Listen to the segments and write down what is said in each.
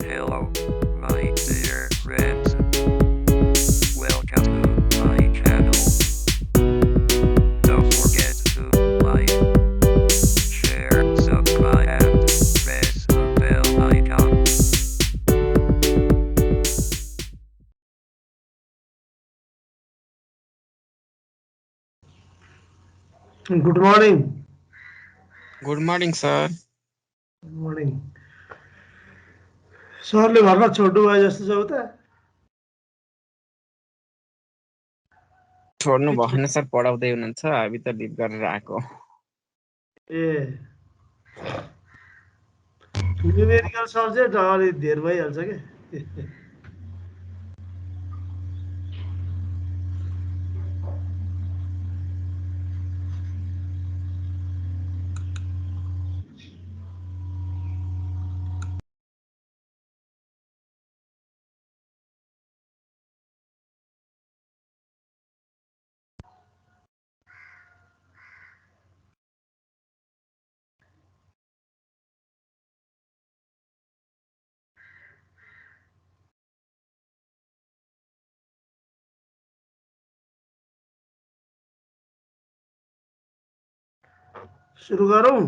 Hello, my dear friends. Welcome to my channel. Don't forget to like, share, subscribe, and press the bell icon. Good morning. Good morning, sir. Good morning. सरले भर्खर छोटु भयो जस्तो छ उता छोड्नु कि भएन सर, पढाउँदै हुनुहुन्छ। हामी त लिभ गरेर आएको। ए न्युमेरिकल सब्जेक्ट अलि धेर भइहाल्छ के सुरु गरौँ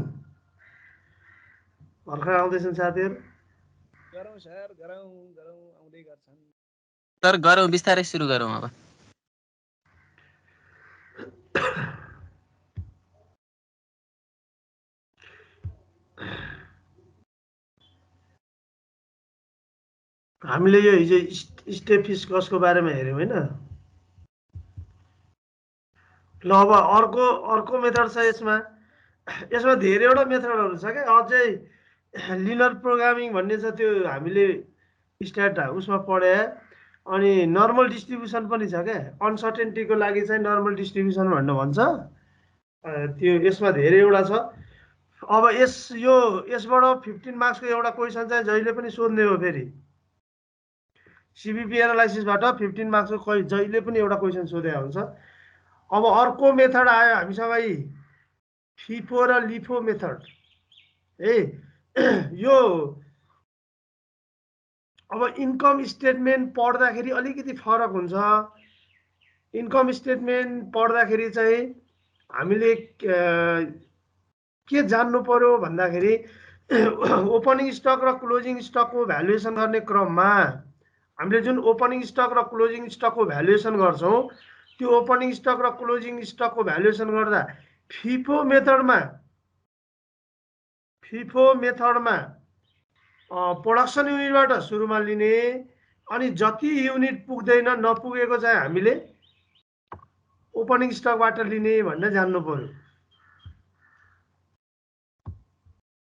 भर्खर आउँदैछन् साथीहरू गरौँ सर गरौँ गरौँ आउँदै गर्छन् सर गरौँ बिस्तारै सुरु गरौँ अब हामीले यो हिजो स्टेप फिस्कसको बारेमा हेऱ्यौँ होइन ल अब अर्को अर्को मेथड छ यसमा यसमा धेरैवटा मेथडहरू छ क्या अझै लिनर प्रोग्रामिङ भन्ने छ त्यो हामीले स्ट्याट उसमा पढे अनि नर्मल डिस्ट्रिब्युसन पनि छ क्या अनसर्टेन्टीको लागि चाहिँ नर्मल डिस्ट्रिब्युसन भनेर भन्छ त्यो यसमा धेरैवटा छ अब यसबाट 15 मार्क्सको एउटा क्वेसन चाहिँ जहिले पनि सोध्ने हो फेरि सिबिपी एनालाइसिसबाट 15 मार्क्सको जहिले पनि एउटा क्वेसन सोधेको हुन्छ अब अर्को मेथड आयो हामीसँग यी फिफो र लिफो मेथड है यो अब इन्कम स्टेटमेन्ट पढ्दाखेरि अलिकति फरक हुन्छ इन्कम स्टेटमेन्ट पढ्दाखेरि चाहिँ हामीले के जान्नु पर्यो भन्दाखेरि ओपनिङ स्टक र क्लोजिङ स्टकको भ्यालुएसन गर्ने क्रममा हामीले जुन ओपनिङ स्टक र क्लोजिङ स्टकको भ्यालुएसन गर्छौँ त्यो ओपनिङ स्टक र क्लोजिङ स्टकको भ्यालुएसन गर्दा फिफो मेथडमा प्रोडक्सन युनिटबाट सुरुमा लिने अनि जति युनिट पुग्दैन नपुगेको चाहिँ हामीले ओपनिङ स्टकबाट लिने भन्ने जान्नु पर्यो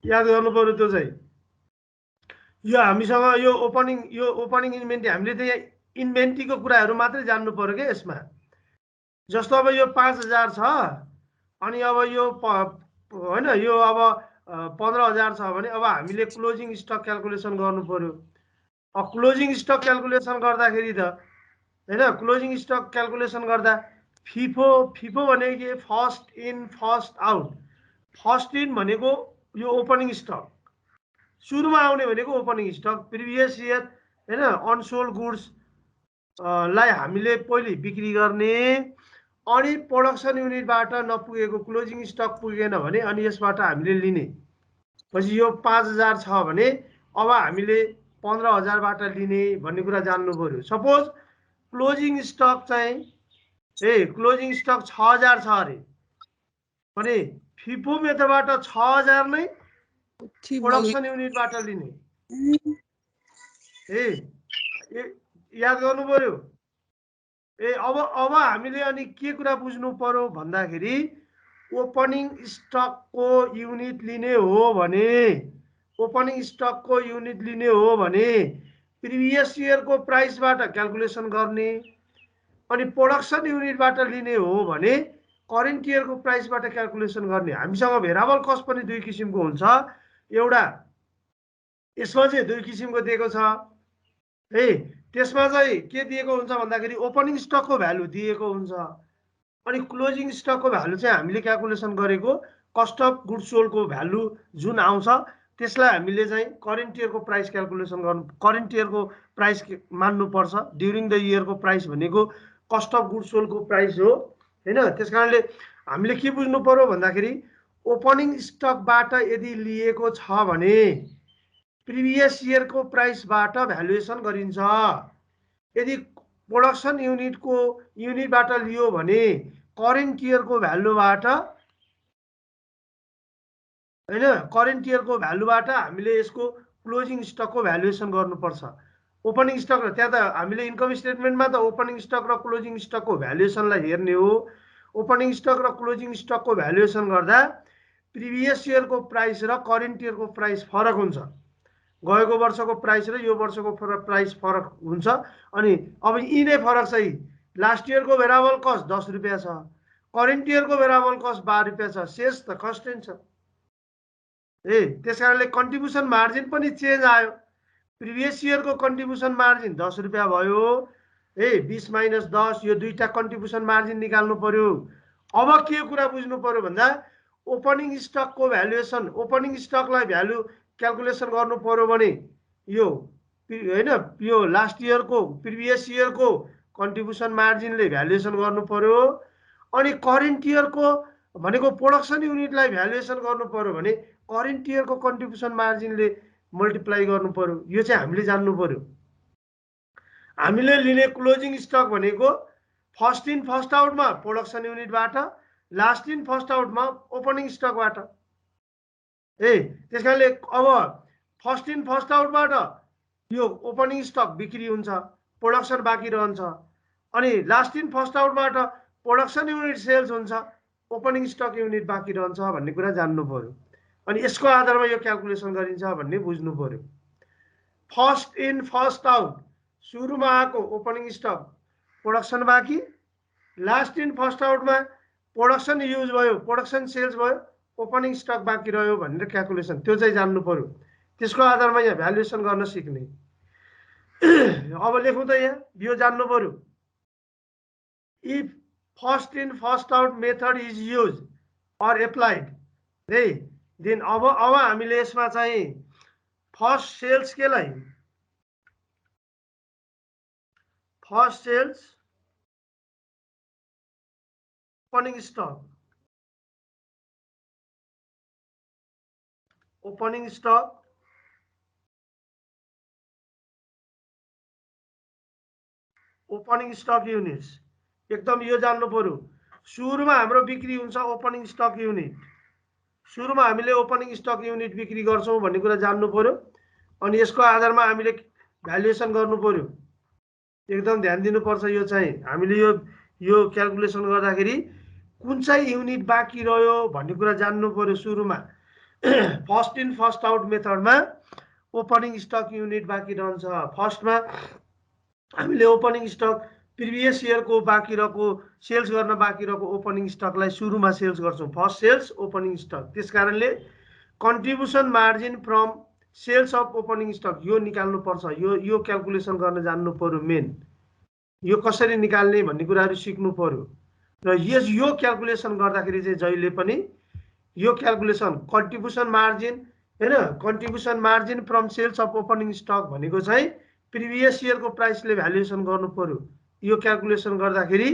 याद गर्नु पर्यो त्यो चाहिँ यो हामीसँग यो ओपनिङ इन्भेन्ट्री हामीले त यहाँ इन्भेन्ट्रीको कुराहरू मात्रै जान्नु पर्यो क्या यसमा जस्तो अब यो 5000 छ अनि अब यो होइन यो अब 15000 छ भने अब हामीले क्लोजिङ स्टक क्याल्कुलेसन गर्नु पर्यो अब क्लोजिङ स्टक क्याल्कुलेसन गर्दाखेरि त होइन क्लोजिङ स्टक क्याल्कुलेसन गर्दा फिफो भनेको के first in first out first in भनेको यो ओपनिङ स्टक सुरुमा आउने भनेको ओपनिङ स्टक प्रिभियस इयर होइन अनसोल्ड गुड्स लाई हामीले पहिले बिक्री गर्ने अनि प्रोडक्सन युनिटबाट नपुगेको क्लोजिङ स्टक पुगेन भने अनि यसबाट हामीले लिने पछि यो 5000 छ भने अब हामीले 15000बाट लिने भन्ने कुरा जान्नु पर्यो सपोज क्लोजिङ स्टक चाहिँ क्लोजिङ स्टक 6000 छ अरे भने फिफो मेथडबाट 6000 नै प्रोडक्सन युनिटबाट लिने याद गर्नु पर्यो अब हामीले अनि के कुरा बुझ्नु पर्यो भन्दाखेरि ओपनिङ स्टकको युनिट लिने हो भने ओपनिङ स्टकको युनिट लिने हो भने प्रिभियस इयरको प्राइसबाट क्याल्कुलेसन गर्ने अनि प्रोडक्सन युनिटबाट लिने हो भने करेन्ट इयरको प्राइसबाट क्याल्कुलेसन गर्ने हामीसँग भेरिएबल कस्ट पनि दुई किसिमको हुन्छ एउटा यसमा चाहिँ दुई किसिमको दिएको छ है त्यसमा चाहिँ के दिएको हुन्छ भन्दाखेरि ओपनिङ स्टकको भ्यालु दिएको हुन्छ अनि क्लोजिङ स्टकको भ्यालु चाहिँ हामीले क्याल्कुलेसन गरेको कस्ट अफ गुड्स सोल्डको भ्यालु जुन आउँछ त्यसलाई हामीले चाहिँ करेन्ट इयरको प्राइस क्याल्कुलेसन गर्नु, करेन्ट इयरको प्राइस मान्नुपर्छ। ड्युरिङ द इयरको प्राइस भनेको कस्ट अफ गुड्स सोल्डको प्राइस हो हैन। त्यसकारणले हामीले के बुझ्नु पर्यो भन्दाखेरि ओपनिङ स्टकबाट यदि लिएको छ भने प्रिभियस इयरको प्राइसबाट भ्यालुएसन गरिन्छ। यदि प्रोडक्सन युनिटबाट लियो भने करेन्ट इयरको भ्यालुबाट हैन, करेन्ट इयरको भ्यालुबाट हामीले यसको क्लोजिङ स्टकको भ्यालुएसन गर्नुपर्छ। ओपनिङ स्टक र त्यहाँ त हामीले इन्कम स्टेटमेन्टमा त ओपनिङ स्टक र क्लोजिङ स्टकको भ्यालुएसनलाई हेर्ने हो। ओपनिङ स्टक र क्लोजिङ स्टकको भ्यालुएसन गर्दा प्रिभियस इयरको प्राइस र करेन्ट इयरको प्राइस फरक हुन्छ। गएको वर्षको प्राइस र यो वर्षको प्राइस फरक हुन्छ। अनि अब यी नै फरक छ। लास्ट इयरको भेरिएबल कस्ट 10 रुपैयाँ छ, करेन्ट इयरको भेरिएबल कस्ट 12 रुपैयाँ छ, शेष त कन्स्टेन्ट छ। त्यसकारणले कन्ट्रिब्युसन मार्जिन पनि चेन्ज आयो। प्रिभियस इयरको कन्ट्रिब्युसन मार्जिन 10 रुपैयाँ भयो। 20 माइनस 10 यो दुईटा कन्ट्रिब्युसन मार्जिन निकाल्नु पर्यो। अब के कुरा बुझ्नु पर्यो भन्दा ओपनिङ स्टकको भ्यालुएसन, ओपनिङ स्टकलाई भ्यालु क्याल्कुलेसन गर्नु पर्यो भने यो हैन, यो लास्ट इयरको प्रिभियस इयरको कन्ट्रिब्युसन मार्जिनले भ्यालुएसन गर्नु पर्यो। अनि करेन्ट इयरको भनेको प्रोडक्सन युनिटलाई भ्यालुएसन गर्नु पर्यो भने करेन्ट इयरको कन्ट्रिब्युसन मार्जिनले मल्टिप्लाई गर्नु पर्यो। यो चाहिँ हामीले जान्नु पर्यो। हामीले लिने क्लोजिङ स्टक भनेको फर्स्ट इन फर्स्ट आउटमा प्रोडक्सन युनिटबाट, लास्ट इन फर्स्ट आउटमा ओपनिङ स्टकबाट। त्यसकारणले अब फर्स्ट इन फर्स्ट आउटबाट यो ओपनिङ स्टक बिक्री हुन्छ, प्रोडक्सन बाँकी रहन्छ। अनि लास्ट इन फर्स्ट आउटबाट प्रोडक्सन युनिट सेल्स हुन्छ, ओपनिङ स्टक युनिट बाँकी रहन्छ भन्ने कुरा जान्नु पर्यो। अनि यसको आधारमा यो क्याल्कुलेसन गरिन्छ भन्ने बुझ्नु पर्यो। फर्स्ट इन फर्स्ट आउट सुरुमा आएको ओपनिङ स्टक प्रोडक्सन बाँकी, लास्ट इन फर्स्ट आउटमा प्रोडक्सन युज भयो, प्रोडक्सन सेल्स भयो, ओपनिङ स्टक बाँकी रह्यो भनेर क्याल्कुलेसन त्यो चाहिँ जान्नु पर्यो। त्यसको आधारमा यहाँ भ्यालुएसन गर्न सिक्ने। अब लेखौँ त यहाँ यो जान्नु पर्यो। If first in first out method is use or applied then अब हामीले यसमा चाहिँ फर्स्ट सेल्स केलाई first sales opening stock opening stock units एकदम यो जान्नु पर्यो। सुरुमा हाम्रो बिक्री हुन्छ ओपनिङ स्टक युनिट, सुरुमा हामीले ओपनिङ स्टक युनिट बिक्री गर्छौँ भन्ने कुरा जान्नु पर्यो। अनि यसको आधारमा हामीले भ्यालुएसन गर्नु पर्यो। एकदम ध्यान दिनुपर्छ। यो चाहिँ हामीले यो क्याल्कुलेसन गर्दाखेरि कुन चाहिँ युनिट बाँकी रह्यो भन्ने कुरा जान्नु पर्यो। सुरुमा फर्स्ट इन फर्स्ट आउट मेथडमा ओपनिङ स्टक युनिट बाँकी रहन्छ। फर्स्टमा हामीले ओपनिङ स्टक प्रिभियस इयरको बाँकी रहेको सेल्स गर्न बाँकी रहेको ओपनिङ स्टकलाई सुरुमा सेल्स गर्छौँ, फर्स्ट सेल्स ओपनिङ स्टक। त्यसकारणले contribution margin from sales of opening stock यो निकाल्नुपर्छ। यो क्याल्कुलेसन गर्न जान्नु पर्यो। मेन यो कसरी निकाल्ने भन्ने कुराहरू सिक्नु पर्यो। र यो क्याल्कुलेसन गर्दाखेरि चाहिँ जहिले पनि यो क्याल्कुलेसन कन्ट्रिब्युसन मार्जिन हैन, contribution margin from sales of opening stock भनेको चाहिँ प्रिभियस इयरको प्राइसले भ्यालुएसन गर्नु पर्यो। यो क्याल्कुलेसन गर्दाखेरि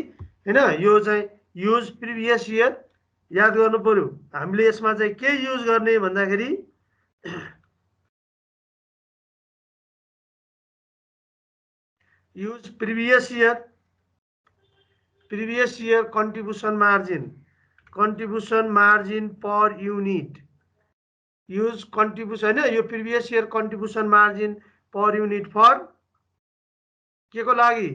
हैन, यो चाहिँ युज प्रिभियस इयर याद गर्नु पर्यो। हामीले यसमा चाहिँ के युज गर्ने भन्दाखेरि use previous year contribution margin per unit, use contribution हैन, यो previous year contribution margin per unit for के को लागि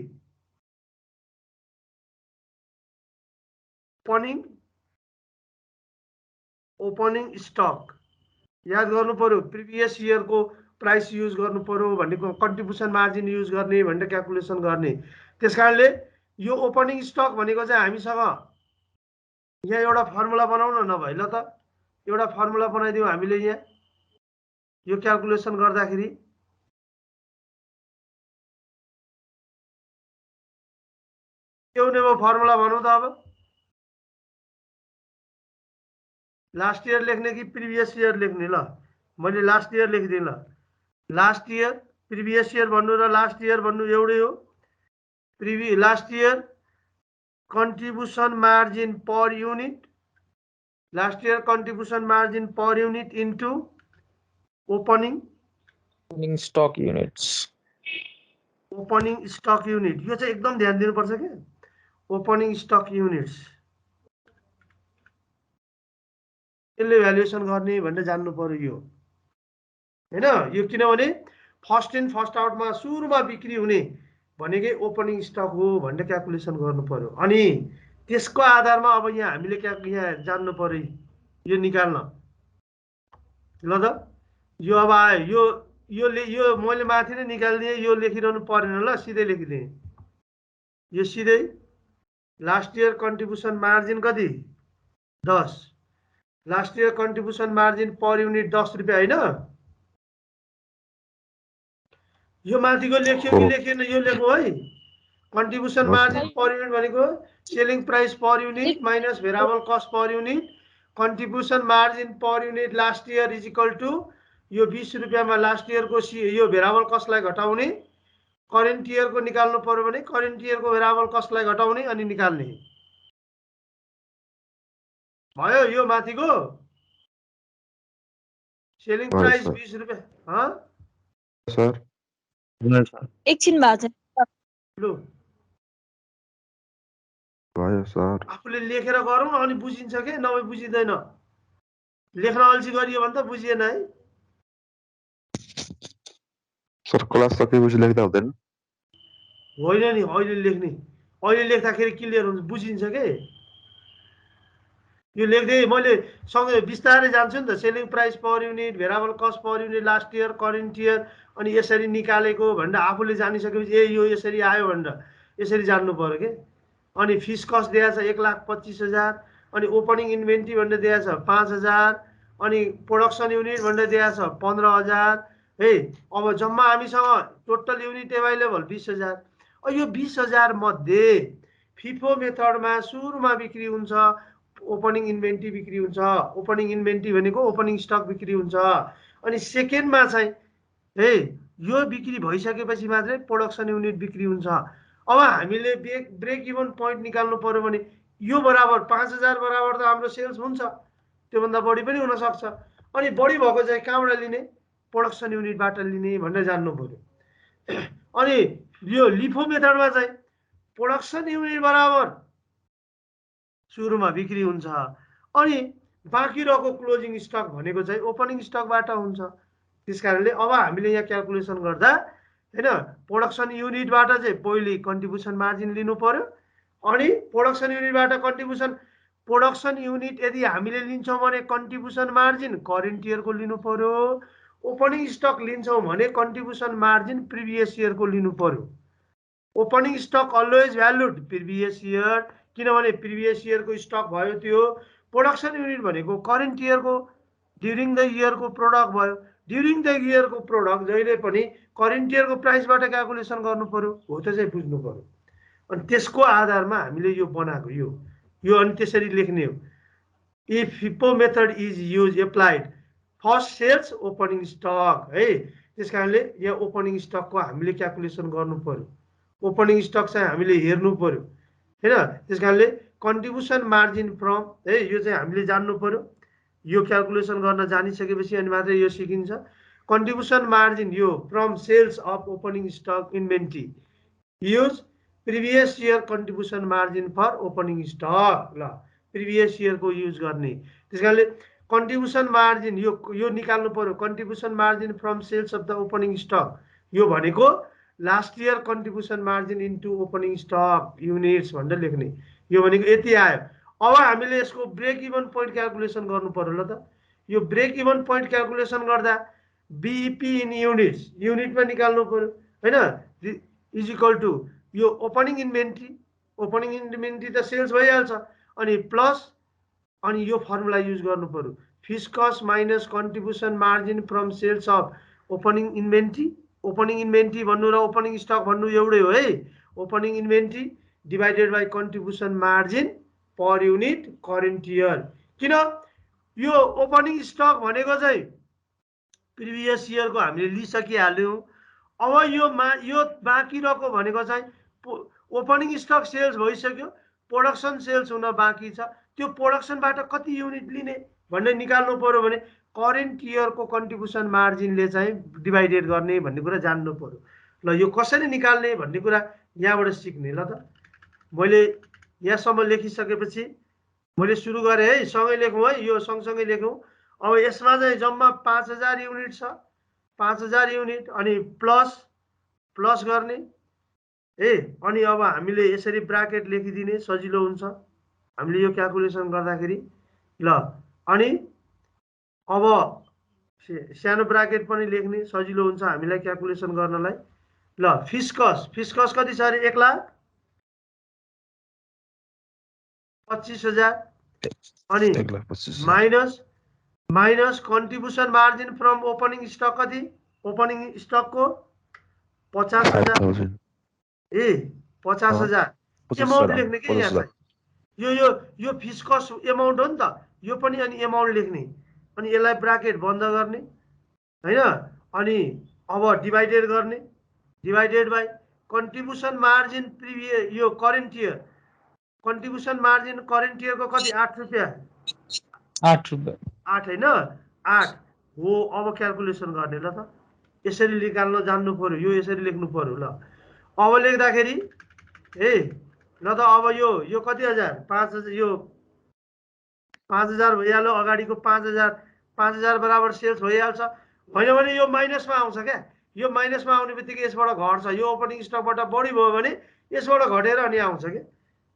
ओपनिङ स्टक याद गर्नु पर्यो। प्रिभियस इयर को प्राइस युज गर्नु पर्यो भनेको कन्ट्रिब्युसन मार्जिन युज गर्ने भनेर क्याल्कुलेसन गर्ने। त्यसकारणले यो ओपनिङ स्टक भनेको चाहिँ हामीसँग यहाँ एउटा फर्मुला बनाउन नभए ल त एउटा फर्मुला बनाइदिउँ हामीले यहाँ यो क्याल्कुलेसन गर्दाखेरि। के हुने भयो फर्मुला भनौँ त। अब लास्ट इयर लेख्ने कि प्रिभियस इयर लेख्ने? ल मैले लास्ट इयर लेखिदिएँ ल लास्ट इयर प्रिभियस इयर भन्नु र लास्ट इयर भन्नु एउटै हो last year contribution margin per unit last year contribution margin per unit into opening stock units. opening stock unit यो चाहिँ एकदम ध्यान दिनुपर्छ के opening stock units यसले भ्यालुएसन गर्ने भनेर जान्नु पर्यो यो हैन यो किनभने फर्स्ट इन फर्स्ट आउटमा सुरुमा बिक्री हुने भनेकै ओपनिङ स्टक हो भनेर क्याल्कुलेसन गर्नु पर्यो अनि त्यसको आधारमा अब यहाँ हामीले यहाँ जान्नु पर्यो यो निकाल्न ल त यो अब आयो यो मैले माथि नै निकाल्दिएँ यो लेखिरहनु परेन ल सिधै लेखिदिएँ यो सिधै लास्ट इयर कन्ट्रिब्युसन मार्जिन कति 10 last year contribution margin per unit 10 रुपैयाँ हैन यो माथिको लेख्यो कि लेखेन यो लेखो है कन्ट्रिब्युसन मार्जिन पर युनिट भनेको selling price per unit minus variable cost per unit contribution margin per unit last year is equal to यो 20 रुपैयाँमा लास्ट इयरको यो भेरिएबल कस्टलाई घटाउने करेन्ट इयरको निकाल्नु पर्यो भने करेन्ट इयरको भेरिएबल कस्टलाई घटाउने अनि निकाल्ने भयो यो माथिको सेलिङ प्राइस 20 रुपैयाँ सर एकछिन भएको छ लु भयो सर आफूले लेखेर गरौँ अनि बुझिन्छ के नभए बुझिँदैन लेख्न अल्छी गरियो भने त बुझिएन है सर क्लास सकेपछि लेख्दा हुँदैन होइन नि अहिले लेख्ने अहिले लेख्दाखेरि क्लियर हुन्छ बुझिन्छ के यो लेख्दै मैले सँगै बिस्तारै जान्छु नि त selling price per unit variable cost per unit last year current year अनि यसरी निकालेको भनेर आफूले जानिसकेपछि ए यो यसरी आयो भनेर यसरी जान्नु पर्यो के अनि फिस कस्ट दिएको छ 1,25,000 अनि ओपनिङ इन्भेन्ट्री भनेर दिएको छ 5,000 अनि प्रोडक्सन युनिट भनेर दिएको छ 15,000 है अब जम्मा हामीसँग टोटल युनिट एभाइलेबल 20,000 यो 20,000 मध्ये फिफो मेथडमा सुरुमा बिक्री हुन्छ ओपनिङ इन्भेन्ट्री बिक्री हुन्छ ओपनिङ इन्भेन्ट्री भनेको ओपनिङ स्टक बिक्री हुन्छ अनि सेकेन्डमा चाहिँ है यो बिक्री भइसकेपछि मात्रै प्रोडक्सन युनिट बिक्री हुन्छ अब हामीले ब्रेक इभन पोइन्ट निकाल्नु पर्यो भने यो बराबर 5,000 बराबर त हाम्रो सेल्स हुन्छ त्योभन्दा बढी पनि हुन सक्छ अनि बढी भएको चाहिँ कहाँबाट लिने प्रोडक्सन युनिटबाट लिने भनेर जान्नु पर्यो अनि यो लिफो मेथडमा चाहिँ प्रोडक्सन युनिट बराबर सुरुमा बिक्री हुन्छ अनि बाँकी रहेको क्लोजिङ स्टक भनेको चाहिँ ओपनिङ स्टकबाट हुन्छ त्यसकारणले अब हामीले यहाँ क्याल्कुलेसन गर्दा हैन प्रोडक्सन युनिटबाट चाहिँ पहिले कन्ट्रिब्युसन मार्जिन लिनु पर्यो अनि प्रोडक्सन युनिटबाट प्रोडक्सन युनिट यदि हामीले लिन्छौँ भने कन्ट्रिब्युसन मार्जिन करेन्ट इयरको लिनु पर्यो ओपनिङ स्टक लिन्छौँ भने कन्ट्रिब्युसन मार्जिन प्रिभियस इयरको लिनु पर्यो opening stock always valued previous year किनभने प्रिभियस इयरको स्टक भयो त्यो प्रोडक्सन युनिट भनेको करेन्ट इयरको ड्युरिङ द इयरको प्रोडक्ट भयो ड्युरिङ द इयरको प्रोडक्ट जहिले पनि करेन्ट इयरको प्राइसबाट क्याल्कुलेसन गर्नु पर्यो हो त चाहिँ बुझ्नु पर्यो अनि त्यसको आधारमा हामीले यो बनाएको यो अनि त्यसरी लेख्ने हो if FIFO method is use applied first sales opening stock है त्यसकारणले यहाँ ओपनिङ स्टकको हामीले क्याल्कुलेसन गर्नु पर्यो ओपनिङ स्टक चाहिँ हामीले हेर्नु पर्यो हैन त्यसकारणले कन्ट्रिब्युसन मार्जिन फ्रम है यो चाहिँ हामीले जान्नु पर्यो यो क्याल्कुलेसन गर्न जानिसकेपछि अनि मात्रै यो सिकिन्छ कन्ट्रिब्युसन मार्जिन यो from sales of opening stock inventory use previous year contribution margin for opening stock ल प्रिभियस इयरको युज गर्ने त्यसकारणले कन्ट्रिब्युसन मार्जिन यो निकाल्नु पर्यो contribution margin from sales of the opening stock यो भनेको last year contribution margin into opening stock units भनेर लेख्ने यो भनेको यति आयो अब हामीले यसको ब्रेक इभन पोइन्ट क्याल्कुलेसन गर्नु पर्यो ल त यो ब्रेक इभन पोइन्ट क्याल्कुलेसन गर्दा बीईपी इन युनिट्स युनिटमा निकाल्नु पर्यो हैन इज इक्वल टु यो ओपनिङ इन्भेन्ट्री त सेल्स भइहाल्छ अनि प्लस अनि यो फर्मुला युज गर्नु पर्यो fix cost minus contribution margin from sales of opening inventory भन्नु र ओपनिङ स्टक भन्नु एउटै हो है opening inventory divided by contribution margin per unit current year किन यो ओपनिङ स्टक भनेको चाहिँ प्रिभियस इयरको हामीले लिइसकिहाल्यौँ। अब यो बाँकी रहेको भनेको चाहिँ ओपनिङ स्टक सेल्स भइसक्यो, प्रोडक्सन सेल्स हुन बाँकी छ। त्यो प्रोडक्सनबाट कति युनिट लिने भन्ने निकाल्नु पर्यो भने करेन्ट इयरको कन्ट्रिब्युसन मार्जिनले चाहिँ डिभाइडेड गर्ने भन्ने कुरा जान्नु पर्यो। ल यो कसरी निकाल्ने भन्ने कुरा यहाँबाट सिक्ने। ल त मैले यहाँसम्म लेखिसकेपछि मैले सुरु गरेँ है, सँगै लेखौँ है, यो सँगसँगै लेखौँ। अब यसमा चाहिँ जम्मा 5000 युनिट छ, 5000 युनिट अनि प्लस गर्ने ए। अनि अब हामीले यसरी ब्राकेट लेखिदिने सजिलो हुन्छ हामीले यो क्यालकुलेसन गर्दाखेरि। ल अनि अब सानो ब्राकेट पनि लेख्ने सजिलो हुन्छ हामीलाई क्यालकुलेसन गर्नलाई। ल फिस्कस कति छ अरे 1,25,000 अनि minus contribution margin from opening stock कति, ओपनिङ स्टकको 50,000 ए 50,000 एमाउन्ट लेख्ने के यहाँ चाहिँ यो फिस्कस एमाउन्ट हो नि त, यो पनि अनि एमाउन्ट लेख्ने अनि यसलाई ब्राकेट बन्द गर्ने हैन। अनि अब डिभाइडेड गर्ने, divided by contribution margin previous यो current year, contribution margin current इयरको कति 8 रुपैयाँ 8 रुपैयाँ 8 हैन 8 हो। अब क्यालकुलेसन गर्ने। ल त यसरी निकाल्न जान्नु पर्यो, यो यसरी लेख्नु पर्यो। ल अब लेख्दाखेरि ए ल त अब यो कति हजार 5000 यो 5000 भइहाल्यो, अगाडिको 5000 बराबर सेल्स भइहाल्छ। होइन भने यो माइनसमा आउँछ क्या, यो माइनसमा आउने बित्तिकै यसबाट घट्छ, यो ओपनिङ स्टकबाट बढी भयो भने यसबाट घटेर अनि आउँछ क्या।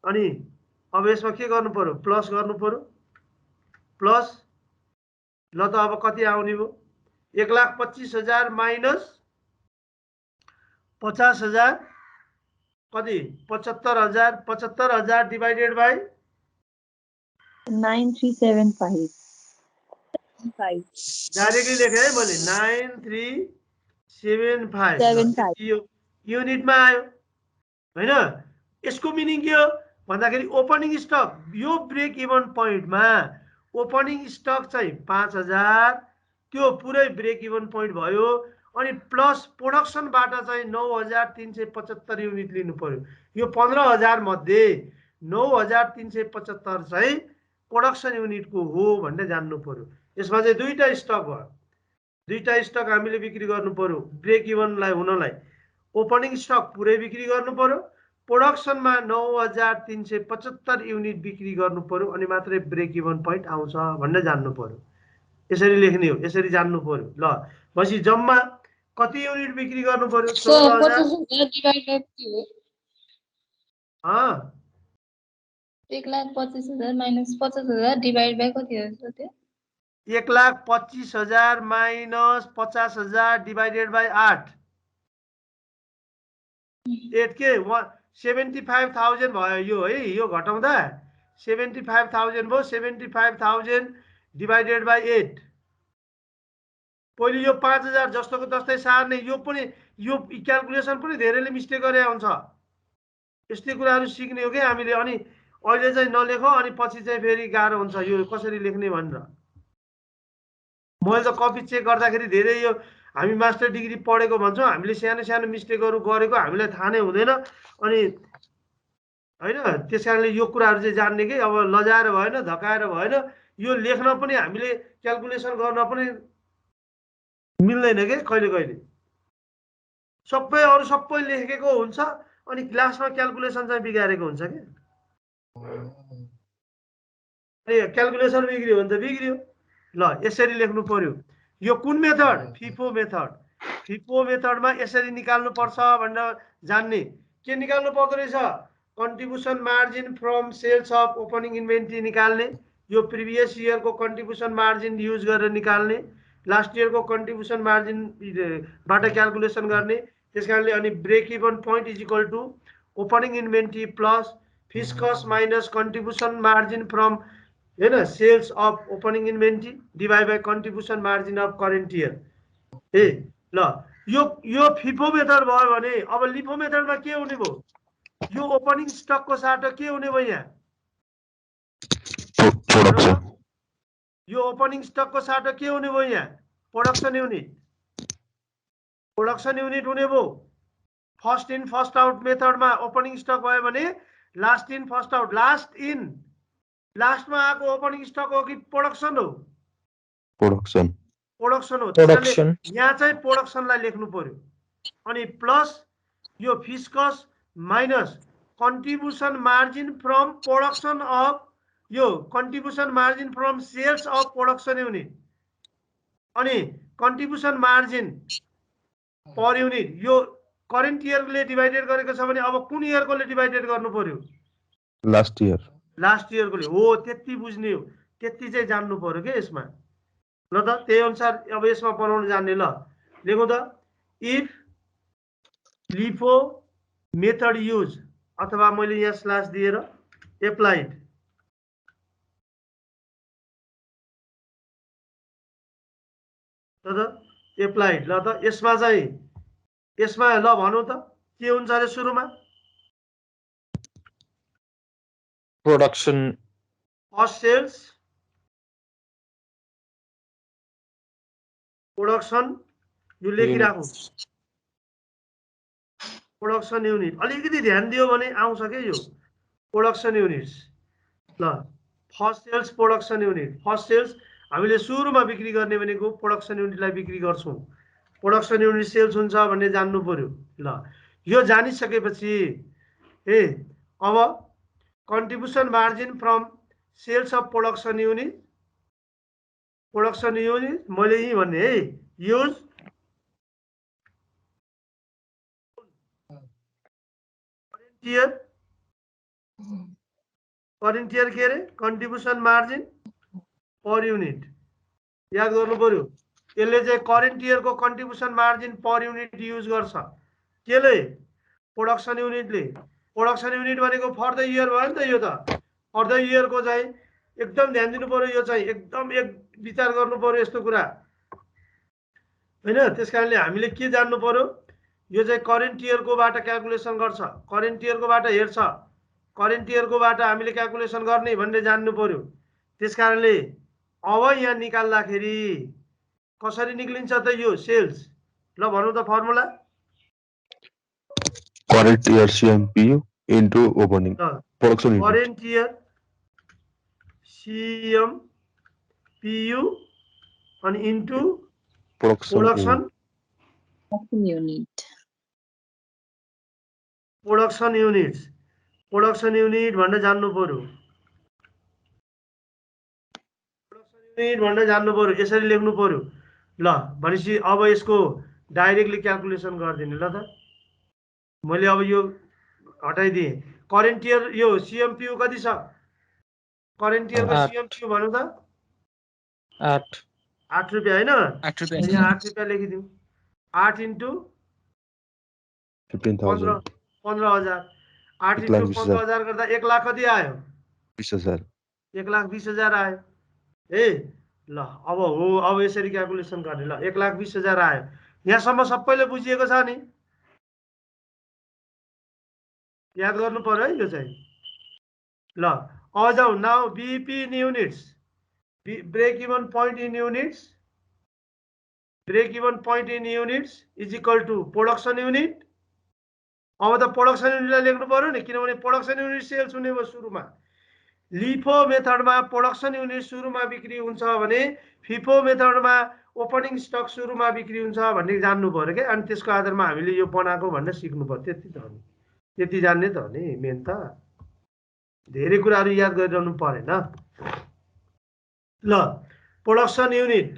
अनि अब यसमा के गर्नु पर्यो, प्लस गर्नु पर्यो, प्लस। ल त अब कति आउने भयो 1,25,000 माइनस 50,000 कति 75,000, 75,000 डिवाइडेड बाई 9375 डाइरेक्टली लेखेँ है मैले 9375 युनिटमा आयो हैन। यसको मिनिङ के हो भन्दाखेरि ओपनिङ स्टक यो ब्रेक इभन पोइन्टमा ओपनिङ स्टक चाहिँ 5000 त्यो पुरै ब्रेक इभन पोइन्ट भयो। अनि प्लस प्रोडक्सनबाट चाहिँ 9375 युनिट लिनु पर्यो। यो 15000 मध्ये 9375 चाहिँ प्रोडक्सन युनिटको हो भन्ने जान्नु पर्यो। यसमा चाहिँ दुईटा स्टक भयो, दुईटा स्टक हामीले बिक्री गर्नु पर्यो ब्रेक इभनलाई हुनलाई। ओपनिङ स्टक पुरै बिक्री गर्नु पर्यो, प्रोडक्सनमा 9375 युनिट बिक्री गर्नु पर्यो अनि मात्रै ब्रेक इभन पोइन्ट आउँछ भन्ने जान्नु पर्यो। यसरी लेख्ने हो, यसरी जान्नु पर्यो। ल पछि जम्मा कति युनिट बिक्री गर्नु पर्यो 16000 1,25,000 माइनस 50,000 डिवाइड बाई कति हो त्यो 1,25,000 माइनस 50,000 डिवाइडेड बाई 8 के 75,000 भयो यो है। यो घटाउँदा 75,000 भयो। 75,000 डिवाइडेड बाई 8 पहिले यो 5000 जस्तोको जस्तै सार्ने। यो पनि यो क्यालकुलेसन पनि धेरैले मिस्टेक गरे हुन्छ, यस्तै कुराहरू सिक्ने हो कि हामीले। अनि अहिले चाहिँ नलेखो अनि पछि चाहिँ फेरि गाह्रो हुन्छ यो कसरी लेख्ने भनेर। मैले त कपी चेक गर्दाखेरि धेरै यो हामी मास्टर डिग्री पढेको भन्छौँ, हामीले सानो सानो मिस्टेकहरू गरेको हामीलाई थाहा नै हुँदैन। अनि हैन त्यस कारणले यो कुराहरू चाहिँ जान्ने कि अब लजाएर भएन, धकाएर भएन। यो लेख्न पनि हामीले क्यालकुलेसन गर्न पनि मिल्दैन के कहिले कहिले। सबै अरू सबै लेखेको हुन्छ अनि क्लासमा क्यालकुलेसन चाहिँ बिगारेको हुन्छ के। क्यालकुलेसन बिग्रियो भने त बिग्रियो। ल यसरी लेख्नु पर्यो। यो कुन मेथड फिफो मेथड, फिफो मेथडमा यसरी निकाल्नु पर्छ भनेर जान्ने। के निकाल्नु पर्दो रहेछ contribution margin from sales of opening inventory निकाल्ने। यो प्रिभियस इयरको कन्ट्रिब्युसन मार्जिन युज गरेर निकाल्ने, लास्ट इयरको कन्ट्रिब्युसन मार्जिन बाट क्यालकुलेसन गर्ने। त्यसकारणले अनि break even point is equal to opening inventory plus fixed costs minus contribution margin from हैन sales of opening inventory divide by contribution margin of current year. ए ल यो फिफो मेथड भयो भने अब लिफो मेथडमा के हुने भयो, यो ओपनिङ स्टकको साटो के हुने भयो यहाँ यो ओपनिङ स्टकको साटो के हुने भयो यहाँ प्रोडक्सन युनिट हुने भयो फर्स्ट इन फर्स्ट आउट मेथडमा ओपनिङ स्टक भयो भने लास्ट इन फर्स्ट आउट लास्टमा आएको ओपनिङ स्टक हो कि प्रोडक्सन हो प्रोडक्सन हो Production. यहाँ चाहिँ प्रोडक्सनलाई लेख्नु पर्यो अनि प्लस यो fixed costs minus contribution margin from production of यो contribution margin from sales of production unit अनि कन्ट्रिब्युसन मार्जिन पर युनिट यो करेन्ट इयरले डिभाइडेड गरेको छ भने अब कुन इयरकोले डिभाइडेड गर्नु पर्यो लास्ट इयरकोले हो त्यति बुझ्ने हो त्यति चाहिँ जान्नु पर्यो के यसमा ल त त्यही अनुसार अब यसमा बनाउन जान्ने ल लेखौँ त इफ लिफो मेथड युज अथवा मैले यहाँ स्ल्यास दिएर एप्लाइड एप्लाइड ल त यसमा ल भनौँ त के हुन्छ अरे सुरुमा Production. फर्स्ट सेल्स प्रोडक्सन यो लेखिराखौँ प्रोडक्सन युनिट अलिकति ध्यान दियो भने आउँछ के यो प्रोडक्सन युनिट्स ल first sales production unit first sales हामीले सुरुमा बिक्री गर्ने भनेको प्रोडक्सन युनिटलाई बिक्री गर्छौँ प्रोडक्सन युनिट सेल्स हुन्छ भन्ने जान्नु पर्यो ल यो जानिसकेपछि अब contribution margin from sales of production unit मैले यही भन्ने है युज करेन्ट इयर के अरे कन्ट्रिब्युसन मार्जिन पर युनिट याद गर्नु पर्यो यसले चाहिँ करेन्ट इयरको contribution margin per unit use गर्छ केले प्रोडक्सन युनिटले प्रोडक्सन युनिट भनेको फर द इयर भयो नि त यो त फर द इयरको चाहिँ एकदम ध्यान दिनु पर्यो यो चाहिँ एकदम विचार गर्नु पर्यो यस्तो कुरा हैन त्यसकारणले हामीले के जान्नु पर्यो यो चाहिँ करेन्ट इयरकोबाट क्याल्कुलेसन गर्छ करेन्ट इयरकोबाट हेर्छ करेन्ट इयरकोबाट हामीले क्याल्कुलेसन गर्ने भन्ने जान्नु पर्यो त्यसकारणले अब यहाँ निकाल्दाखेरि कसरी निक्लिन्छ त यो सेल्स ल भनौँ त formula current year CMPU into opening production unit current year CMPU अनि इन्टु प्रोडक्सन युनिट भनेर जान्नु पर्यो यसरी लेख्नु पर्यो ल भनेपछि अब यसको डाइरेक्टली क्याल्कुलेसन गरिदिने ल त मैले अब यो हटाइदिएँ करेन्ट इयर यो CMPU कति छ करेन्ट इयरको CMPU भनौँ त 8 रुपियाँ हैन 8 रुपियाँ यहाँ 8 रुपियाँ लेखिदिउँ 8 इन्टु 15,000 15,000 8 इन्टु 15,000 गर्दा 1 लाख कति आयो 20,000 1,20,000 आयो ल अब यसरी क्याल्कुलेसन गर्ने ल 1,20,000 आयो यहाँसम्म सबैले बुझिएको छ नि याद गर्नु पर्यो है यो चाहिँ ल अब जाउँ now BP in units break even point in units is equal to production unit अब त प्रोडक्सन युनिटलाई लेख्नु पर्यो नि किनभने प्रोडक्सन युनिट सेल्स हुने भयो सुरुमा लिफो मेथडमा प्रोडक्सन युनिट सुरुमा बिक्री हुन्छ भने फिफो मेथडमा ओपनिङ स्टक सुरुमा बिक्री हुन्छ भन्ने जान्नु पर्यो क्या अनि त्यसको आधारमा हामीले यो बनाएको भनेर सिक्नु पर्यो त्यति त हो नि त्यति जान्ने त हो नि मेन त धेरै कुराहरू याद गरिरहनु परेन ल प्रोडक्सन युनिट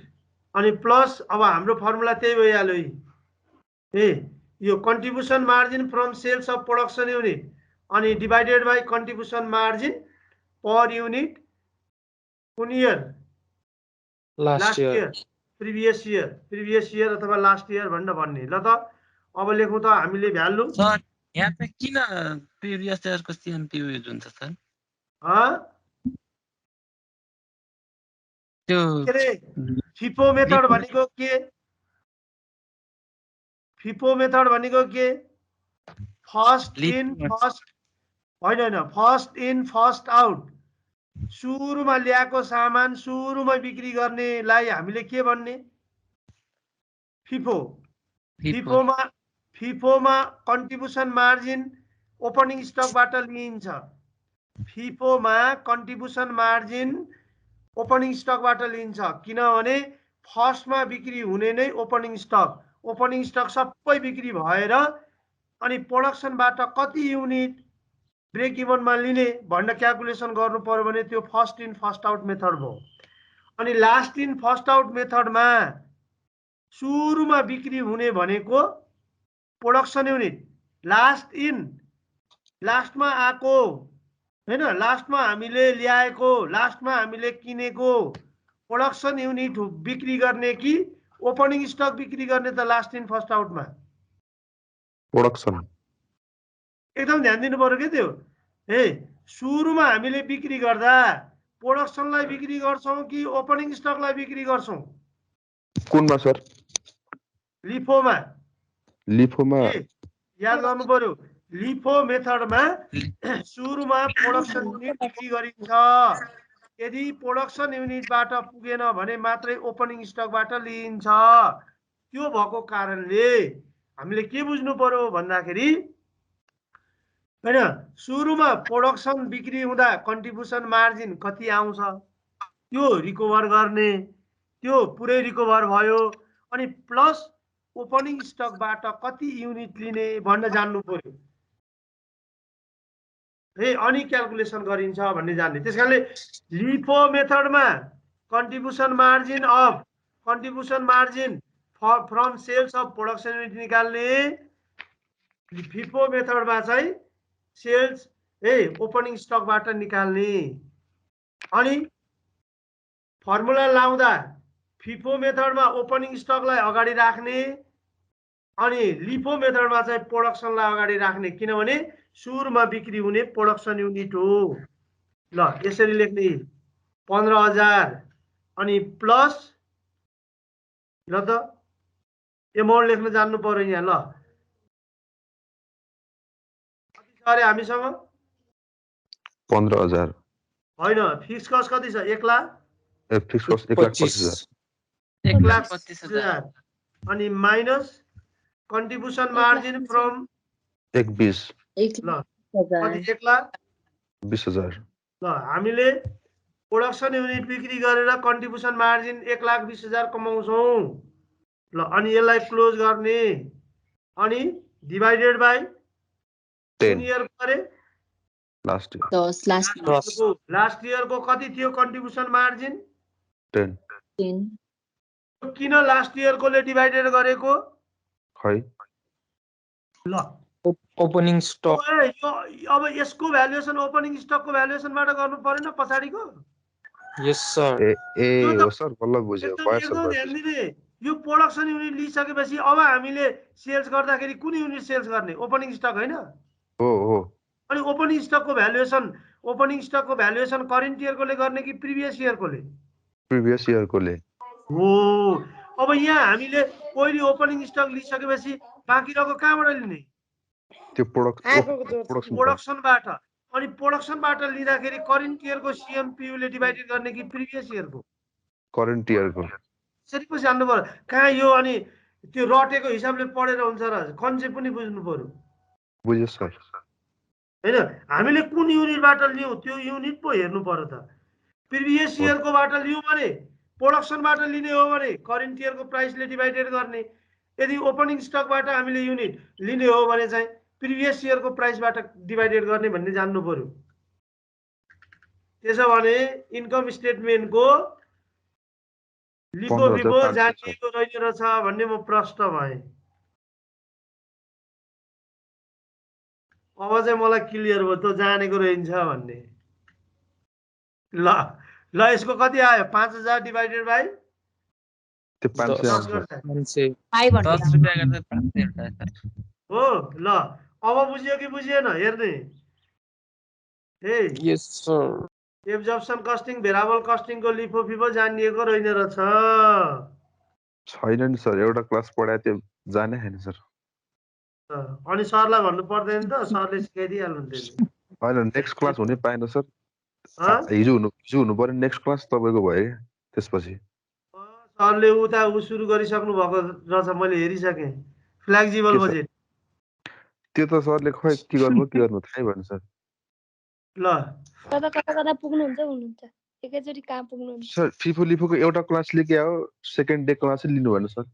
अनि प्लस अब हाम्रो फर्मुला त्यही भइहाल्यो यो contribution margin from sales of production unit अनि divided by contribution margin per unit कुन year last year previous year अथवा लास्ट इयर भनेर भन्ने ल त अब लेखौँ त हामीले भ्यालु सर यहाँ चाहिँ किन प्रिभियस इयरको CMPU युज हुन्छ सर त्यो के रे फिफो मेथड भनेको के फर्स्ट इन फर्स्ट आउट सुरुमा ल्याएको सामान सुरुमा बिक्री गर्नेलाई हामीले के भन्ने फिफो FIFO फिफोमा कन्ट्रिब्युसन मार्जिन ओपनिङ स्टकबाट लिइन्छ फिफोमा कन्ट्रिब्युसन मार्जिन ओपनिङ स्टकबाट लिइन्छ किनभने फर्स्टमा बिक्री हुने नै ओपनिङ स्टक सबै बिक्री भएर अनि प्रोडक्सनबाट कति युनिट ब्रेक इभनमा लिने भनेर क्याल्कुलेसन गर्नु पर्यो भने त्यो first in first out method भयो अनि लास्ट इन फर्स्ट आउट मेथडमा सुरुमा बिक्री हुने भनेको प्रोडक्सन युनिट लास्टमा आएको हैन लास्टमा हामीले ल्याएको लास्टमा हामीले किनेको प्रोडक्सन युनिट बिक्री गर्ने कि ओपनिङ स्टक बिक्री गर्ने त लास्ट इन फर्स्ट आउटमा प्रोडक्सन एकदम ध्यान दिनु पर्यो के त्यो सुरुमा हामीले बिक्री गर्दा प्रोडक्सनलाई बिक्री गर्छौं कि ओपनिङ स्टकलाई बिक्री गर्छौं कुनमा सर लिफोमा याद गर्नु पर्यो लिफो मेथडमा सुरुमा प्रोडक्सन युनिट बिक्री गरिन्छ यदि प्रोडक्सन युनिटबाट पुगेन भने मात्रै ओपनिङ स्टकबाट लिइन्छ त्यो भएको कारणले हामीले के बुझ्नु पर्यो भन्दाखेरि हैन सुरुमा प्रोडक्सन बिक्री हुँदा कन्ट्रिब्युसन मार्जिन कति आउँछ त्यो रिकभर गर्ने त्यो पुरै रिकभर भयो अनि प्लस ओपनिङ स्टकबाट कति युनिट लिने भन्न जान्नु पर्यो अनि क्याल्कुलेसन गरिन्छ भन्ने जान्ने त्यसकारणले लिफो मेथडमा contribution margin from sales of production unit निकाल्ने फिफो मेथडमा चाहिँ सेल्स ओपनिङ स्टकबाट निकाल्ने अनि फर्मुला लाउँदा फिफो मेथडमा ओपनिङ स्टकलाई अगाडि राख्ने अनि लिफो मेथडमा चाहिँ प्रोडक्सनलाई अगाडि राख्ने किनभने सुरुमा बिक्री हुने प्रोडक्सन युनिट हो ल यसरी लेख्ने 15,000 अनि प्लस ल त एमाउन्ट लेख्न जान्नु पर्यो यहाँ ल अरे हामीसँग 15,000 होइन फिक्स कस्ट कति छ 1 लाख फिक्स कस्ट 1,25,000 1,20,000 अनि माइनस कन्ट्रिब्युसन मार्जिन फ्रम 1,20 ल कति 1,20,000 ल हामीले प्रोडक्सन युनिट बिक्री गरेर कन्ट्रिब्युसन मार्जिन 1,20,000 कमाउँछौं ल अनि यसलाई क्लोज गर्ने अनि डिवाइडेड बाइ 10 इयर गरे लास्ट इयर को कति थियो कन्ट्रिब्युसन मार्जिन 10 किन लास्ट इयर कोले डिवाइडेड गरेको खै ल ओपनिङ स्टक अब यसको भ्यालुएसन ओपनिङ स्टकको भ्यालुएसनबाट गर्नु परेन पछाडीको यस सर हो सर बल्ल बुझ्यो यो प्रोडक्सन युनिट लिइसकेपछि अब हामीले सेल्स गर्दाखेरि कुन युनिट सेल्स गर्ने ओपनिङ स्टक हैन हो अनि ओपनिङ स्टकको भ्यालुएसन करेन्ट इयरकोले गर्ने कि प्रिभियस इयरकोले हो अब यहाँ हामीले पहिले ओपनिङ स्टक लिइसकेपछि बाँकी रहेको कहाँबाट लिने त्यो प्रोडक्सनबाट अनि प्रोडक्सनबाट लिँदाखेरि करेन्ट इयरको सीएमपीयू ले डिवाइडेड गर्ने कि प्रिभियस इयरको करेन्ट इयरको यसरी पो जान्नु पर्यो कहाँ यो अनि त्यो रटेको हिसाबले पढेर हुन्छ र कन्सेप्ट पनि बुझ्नु पर्यो बुझ्यो सर हैन हामीले कुन युनिटबाट लियौ त्यो युनिट पो हेर्नु पर्यो त प्रिभियस इयरकोबाट लियौ भने प्रोडक्सनबाट लिने हो भने करेन्ट इयरको प्राइसले डिवाइडेड गर्ने यदि ओपनिङ स्टकबाट हामीले युनिट लिने हो भने चाहिँ प्रिभियस इयरको प्राइसबाट डिवाइडेड गर्ने भन्ने जान्नु पर्यो त्यसो भने इन्कम स्टेटमेन्टको लिफो फिफो जानिएको रहेछ रहेछ भन्ने म प्रश्न भए अब चाहिँ मलाई क्लियर भयो त जानेको रहेछ भन्ने ल यसको कति आयो 5,000 डिवाइडेड बाइ त्यो 500 हो ल अब बुझ्यो कि बुझिएन हेर्ने यस सर एब्जर्प्सन कस्टिङ भेरिएबल कस्टिङको लिफो फिफो जानिएको रहेन रहेछ छैन नि सर एउटा क्लास पढाए त्यो जाने हैन सर अनि सरलाई भन्नु पर्दैन त सरले सिकाइदिहाल्नुहुन्थ्यो हैन नेक्स्ट क्लास हुने पाएन सर हिजो हुनु पर्यो नेक्स्ट क्लास तपाईको भयो त्यसपछि सरले उता सुरु गरिसक्नु भएको रहेछ, मैले हेरिसकेँ। फ्लेक्सिबल के सर? बजेट। त्यो त सरले खै के गर्नु थाहै भएन सर। ल कता कता कता पुग्नुहुन्छ हुनुहुन्छ एकैचोटि कहाँ पुग्नुहुन्छ? सर फिफो लिफोको एउटा क्लास लिएकै हो, सेकेन्ड डे क्लास लिनु भएन सर।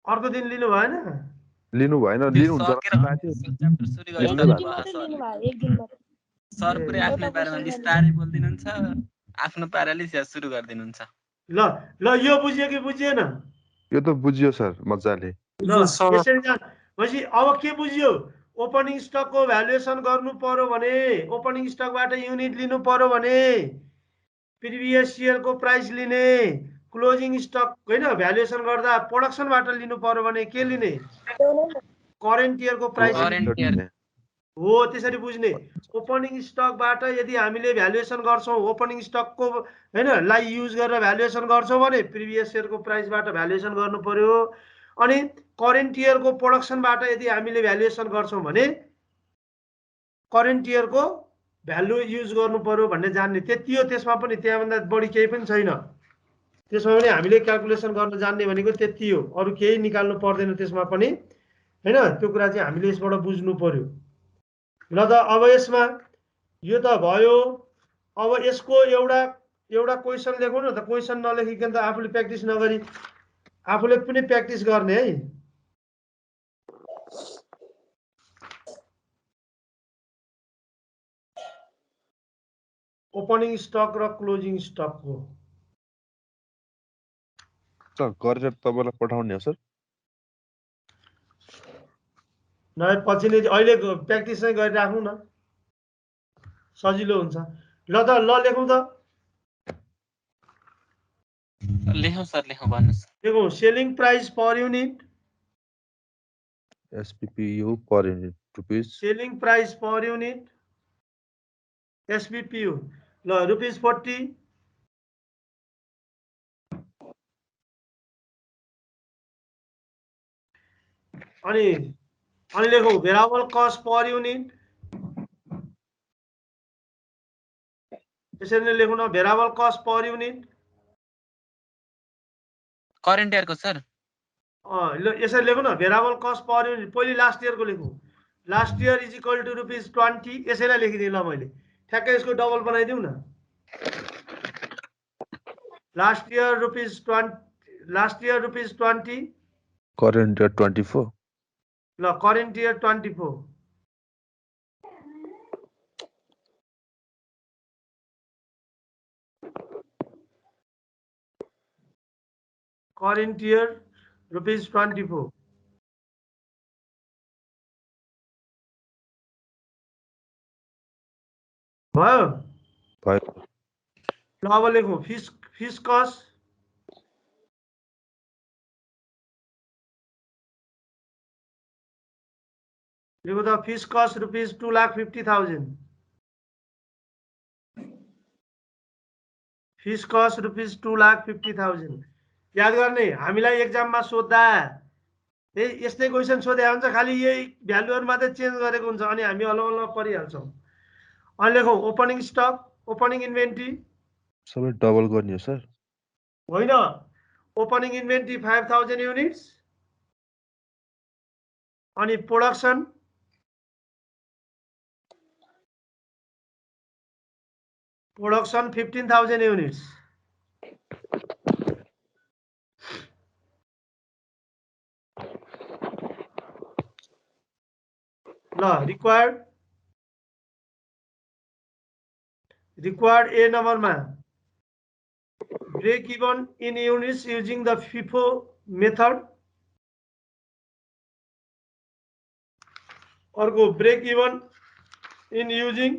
अर्को दिन लिनु भएन? लिनु भएन, लिनुहुन्छ च्याप्टर सुरु एक गरिसक्नु दिन भयो मात्रै सर। लिनु भयो, एक दिन मात्रै। सर पुरै आफ्नै एउटा पारामा question बिस्तारै बोल्दिनुहुन्छ, आफ्नो पाराले सुरु गरिदिनुहुन्छ। ल ल यो बुझ्यो कि बुझिएन? यो त बुझियो सर मजाले। ल Yes, sir. यसरी भनेपछि अब के बुझ्यो? ओपनिङ स्टकको भ्यालुएसन गर्नु पर्यो भने, ओपनिङ स्टकबाट युनिट लिनु पर्यो भने प्रिभियस इयरको प्राइस लिने, क्लोजिङ स्टक होइन भ्यालुएसन गर्दा प्रोडक्सनबाट लिनु पर्यो भने के लिने? करेन्ट इयरको प्राइस Current year। हो, त्यसरी बुझ्ने। ओपनिङ स्टकबाट यदि हामीले भ्यालुएसन गर्छौँ, ओपनिङ स्टकको होइन लाई युज गरेर भ्यालुएसन गर्छौँ भने प्रिभियस इयरको प्राइसबाट भ्यालुएसन गर्नु पर्यो। अनि करेन्ट इयरको प्रोडक्सनबाट यदि हामीले भ्यालुएसन गर्छौँ भने करेन्ट इयरको भ्यालु युज गर्नु पर्यो भन्ने जान्ने, त्यति हो। त्यसमा पनि त्यहाँभन्दा बढी केही पनि छैन। त्यसमा पनि हामीले क्यालकुलेसन गर्न जान्ने भनेको त्यति हो, अरू केही निकाल्नु पर्दैन त्यसमा पनि होइन। त्यो कुरा चाहिँ हामीले यसबाट बुझ्नु पर्यो। ल त अब यसमा यो त भयो। अब यसको एउटा क्वेसन लेखौँ न त। क्वेसन नलेखिकन त आफूले प्र्याक्टिस नगरी आफूले पनि प्र्याक्टिस गर्ने है। ओपनिङ स्टक र क्लोजिङ स्टकको त गरेर तपाईँलाई पठाउने हो सर? नभए पछि नै अहिले प्र्याक्टिस नै गरिराखौँ न, सजिलो हुन्छ। ल त ल लेखौँ त। लेखौँ सर, लेखौँ, भन्नुहोस्। लेखौँ selling price per unit, SPPU per unit rupees. Selling price per unit SPPU ल रुपिस 40। अनि लेखौँ भेरिएबल कस्ट पर युनिट, यसरी नै लेखौँ न, variable cost per unit. Current इयरको सर ल यसरी लेखौँ न, भेरिएबल कस्ट पर युनिट। पहिले लास्ट इयरको लेखौँ। Last year is equal to rupees 20। यसैलाई लेखिदिएँ ल मैले, ठ्याक्कै यसको डबल बनाइदिउँ न। Last year rupees 20, current year 24। ल current year 24। Current year rupees 24। भयो। ल अब लेखौँ फिस कस्ट, लेखौँ त fix cost rupees 2,50,000। Fix cost rupees 2,50,000। याद गर्ने, हामीलाई एक्जाममा सोद्धा यस्तै क्वेसन सोधे हुन्छ, खालि यही भ्यालुहरू मात्रै चेन्ज गरेको हुन्छ, अनि हामी अलग परिहाल्छौँ। अनि लेखौँ ओपनिङ स्टक, ओपनिङ इन्भेन्ट्री सबै डबल गर्ने हो सर? होइन, ओपनिङ इन्भेन्ट्री 5,000 युनिट्स। अनि प्रोडक्सन प्रोडक्सन 15,000 युनिट्स। ल रिक्वायर्ड ए नम्बरमा break even in units using the FIFO method. अर्को break even in using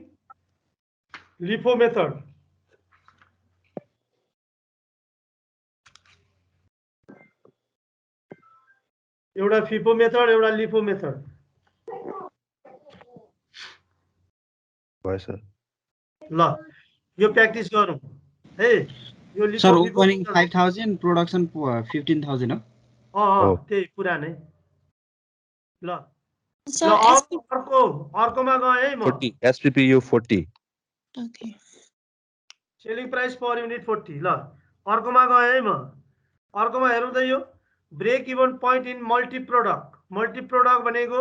LIFO method. एउटा फिफो मेथड, एउटा लिफो मेथड। भयो सर। ल यो प्र्याक्टिस गरौँ है। यो लिफो सर ओपनिङ 5,000 प्रोडक्सन 15,000 हो। त्यही पुरानै। ल Sir, अर्कोमा गए है म। 40 SPPU 40। okay. Selling price per unit 40। ल अर्कोमा गए है म। अर्कोमा हेरौँ त यो break even point in multi product भनेको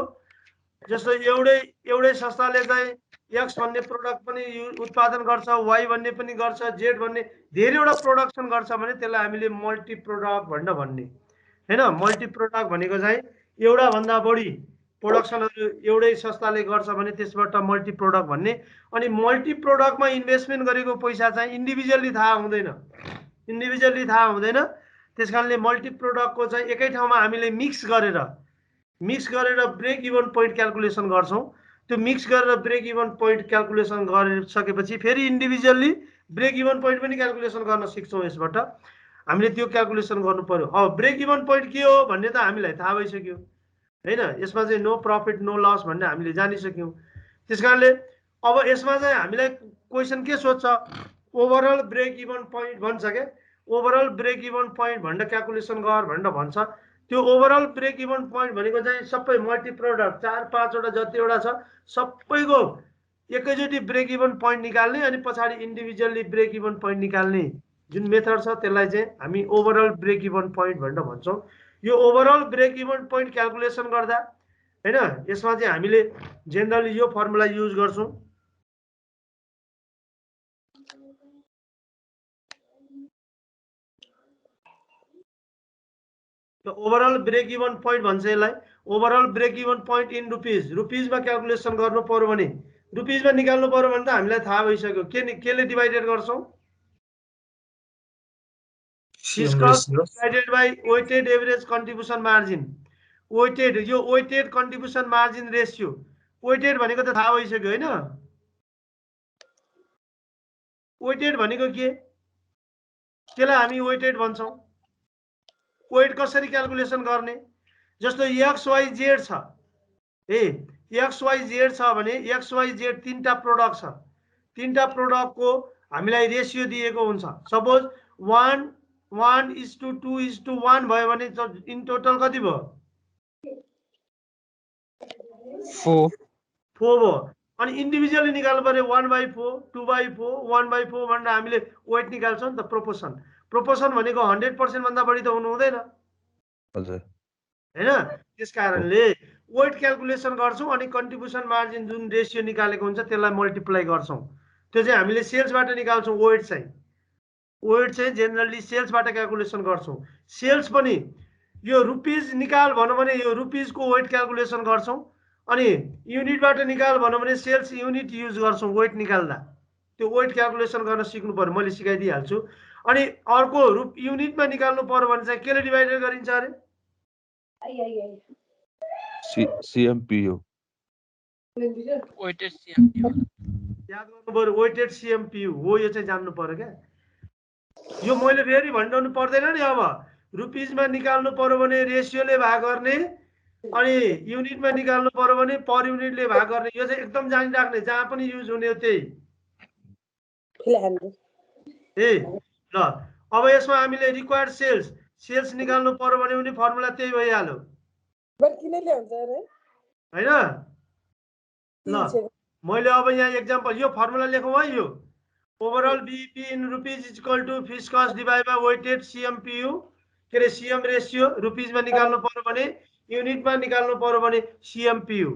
जस्तो एउटै संस्थाले चाहिँ एक्स भन्ने प्रोडक्ट पनि उत्पादन गर्छ, वाई भन्ने पनि गर्छ, जेड भन्ने धेरैवटा प्रोडक्सन गर्छ भने त्यसलाई हामीले मल्टी प्रोडक्ट भन्ने हैन। मल्टी प्रोडक्ट भनेको चाहिँ एउटा भन्दा बढी प्रोडक्सनहरू एउटै संस्थाले गर्छ भने त्यसबाट मल्टी प्रोडक्ट भन्ने। अनि मल्टी प्रोडक्टमा इन्भेस्टमेन्ट गरेको पैसा चाहिँ इन्डिभिजुअली थाहा हुँदैन, त्यसकारणले मल्टी प्रोडक्टको चाहिँ एकै ठाउँमा हामीले मिक्स गरेर ब्रेक इभन पोइन्ट क्याल्कुलेसन गर्छौँ। त्यो मिक्स गरेर ब्रेक इभन पोइन्ट क्याल्कुलेसन गरिसकेपछि फेरि इन्डिभिजुअली ब्रेक इभन पोइन्ट पनि क्याल्कुलेसन गर्न सिक्छौँ। यसबाट हामीले त्यो क्याल्कुलेसन गर्नु पर्यो। अब ब्रेक इभन पोइन्ट के हो भन्ने त हामीलाई थाहा भइसक्यो हैन। यसमा चाहिँ नो प्रफिट नो लस भन्ने हामीले जानिसक्यौँ। त्यसकारणले अब यसमा चाहिँ हामीलाई क्वेसन के सोध्छ, ओभरअल ब्रेक इभन पोइन्ट भन्छ क्या, ओभरअल ब्रेक इभन पोइन्ट भनेर क्याल्कुलेसन गर भनेर भन्छ। त्यो ओभरअल ब्रेक इभन पोइन्ट भनेको चाहिँ सबै मल्टी प्रोडक्ट 4-5 वटा जतिवटा छ सबैको एकैचोटि ब्रेक इभन पोइन्ट निकाल्ने अनि पछाडि इन्डिभिजुअली ब्रेक इभन पोइन्ट निकाल्ने जुन मेथड छ त्यसलाई चाहिँ हामी ओभरअल ब्रेक इभन पोइन्ट भनेर भन्छौँ। यो overall break even point calculation गर्दा हैन यसमा चाहिँ हामीले जेनरली यो फर्मुला युज गर्छौँ। ओभरअल ब्रेक इभन पोइन्ट भन्छ यसलाई। Overall break even point in रुपिजमा क्याल्कुलेसन गर्नु पर्यो भने, रुपिजमा निकाल्नु पर्यो भने त हामीलाई थाहा भइसक्यो केले डिभाइडेड गर्छौँ, fixed cost divided by weighted average contribution margin. Weighted contribution margin ratio, weighted भनेको त थाहा भइसक्यो हैन। वेटेड भनेको के, त्यसलाई हामी वेटेड भन्छौँ। वेट कसरी क्याल्कुलेसन गर्ने, जस्तो XYZ छ, XYZ छ भने XYZ तीनटा प्रोडक्ट छ, तीनटा प्रोडक्टको हामीलाई रेशियो दिएको हुन्छ। सपोज 1:2:1 भयो भने इन टोटल कति भयो, 4 भयो। अनि इन्डिभिजुअली निकाल्नु पर्यो 1/4, 2/4, 1/4 भनेर हामीले वेट निकाल्छौँ नि त। प्रोपोर्सन भनेको 100% भन्दा बढी त हुनु हुँदैन हैन। त्यसकारणले वेट क्याल्कुलेसन गर्छौँ अनि कन्ट्रिब्युसन मार्जिन जुन रेशियो निकालेको हुन्छ त्यसलाई मल्टिप्लाई गर्छौँ। त्यो चाहिँ हामीले सेल्सबाट निकाल्छौँ। वेट चाहिँ जेनरली सेल्सबाट क्याल्कुलेसन गर्छौँ। सेल्स पनि यो रुपिज निकाल भनौँ भने यो रुपिजको वेट क्याल्कुलेसन गर्छौँ। अनि युनिटबाट निकाल भनौँ भने सेल्स युनिट युज गर्छौँ वेट निकाल्दा। त्यो वेट क्याल्कुलेसन गर्न सिक्नु पर्यो, मैले सिकाइदिइहाल्छु। अनि अर्को युनिटमा निकाल्नु पर्यो भने चाहिँ केले डिभाइडेड गरिन्छ अरे, CMPU वेटेड CMPU याद गर्नु पर्यो। वेटेड CMPU हो, यो चाहिँ जान्नु पर्यो क्या। यो मैले फेरि भनिरहनु पर्दैन नि। अब रुपिजमा निकाल्नु पर्यो भने रेसियोले भाग गर्ने अनि युनिटमा निकाल्नु पर्यो भने पर युनिटले भाग गर्ने। यो चाहिँ एकदम जानिराख्ने, जहाँ पनि युज हुने हो त्यही। ल अब यसमा हामीले रिक्वायर्ड सेल्स निकाल्नु पर्यो भने पनि फर्मुला त्यही भइहाल्यो हैन। ल मैले अब यहाँ एक्जाम्पल यो फर्मुला लेखौँ है। यो overall BEP in rupees is equal to fixed cost divide by weighted CMPU के अरे सीएम रेशियो। रुपिजमा निकाल्नु पर्यो भने युनिटमा निकाल्नु पर्यो भने CMPU।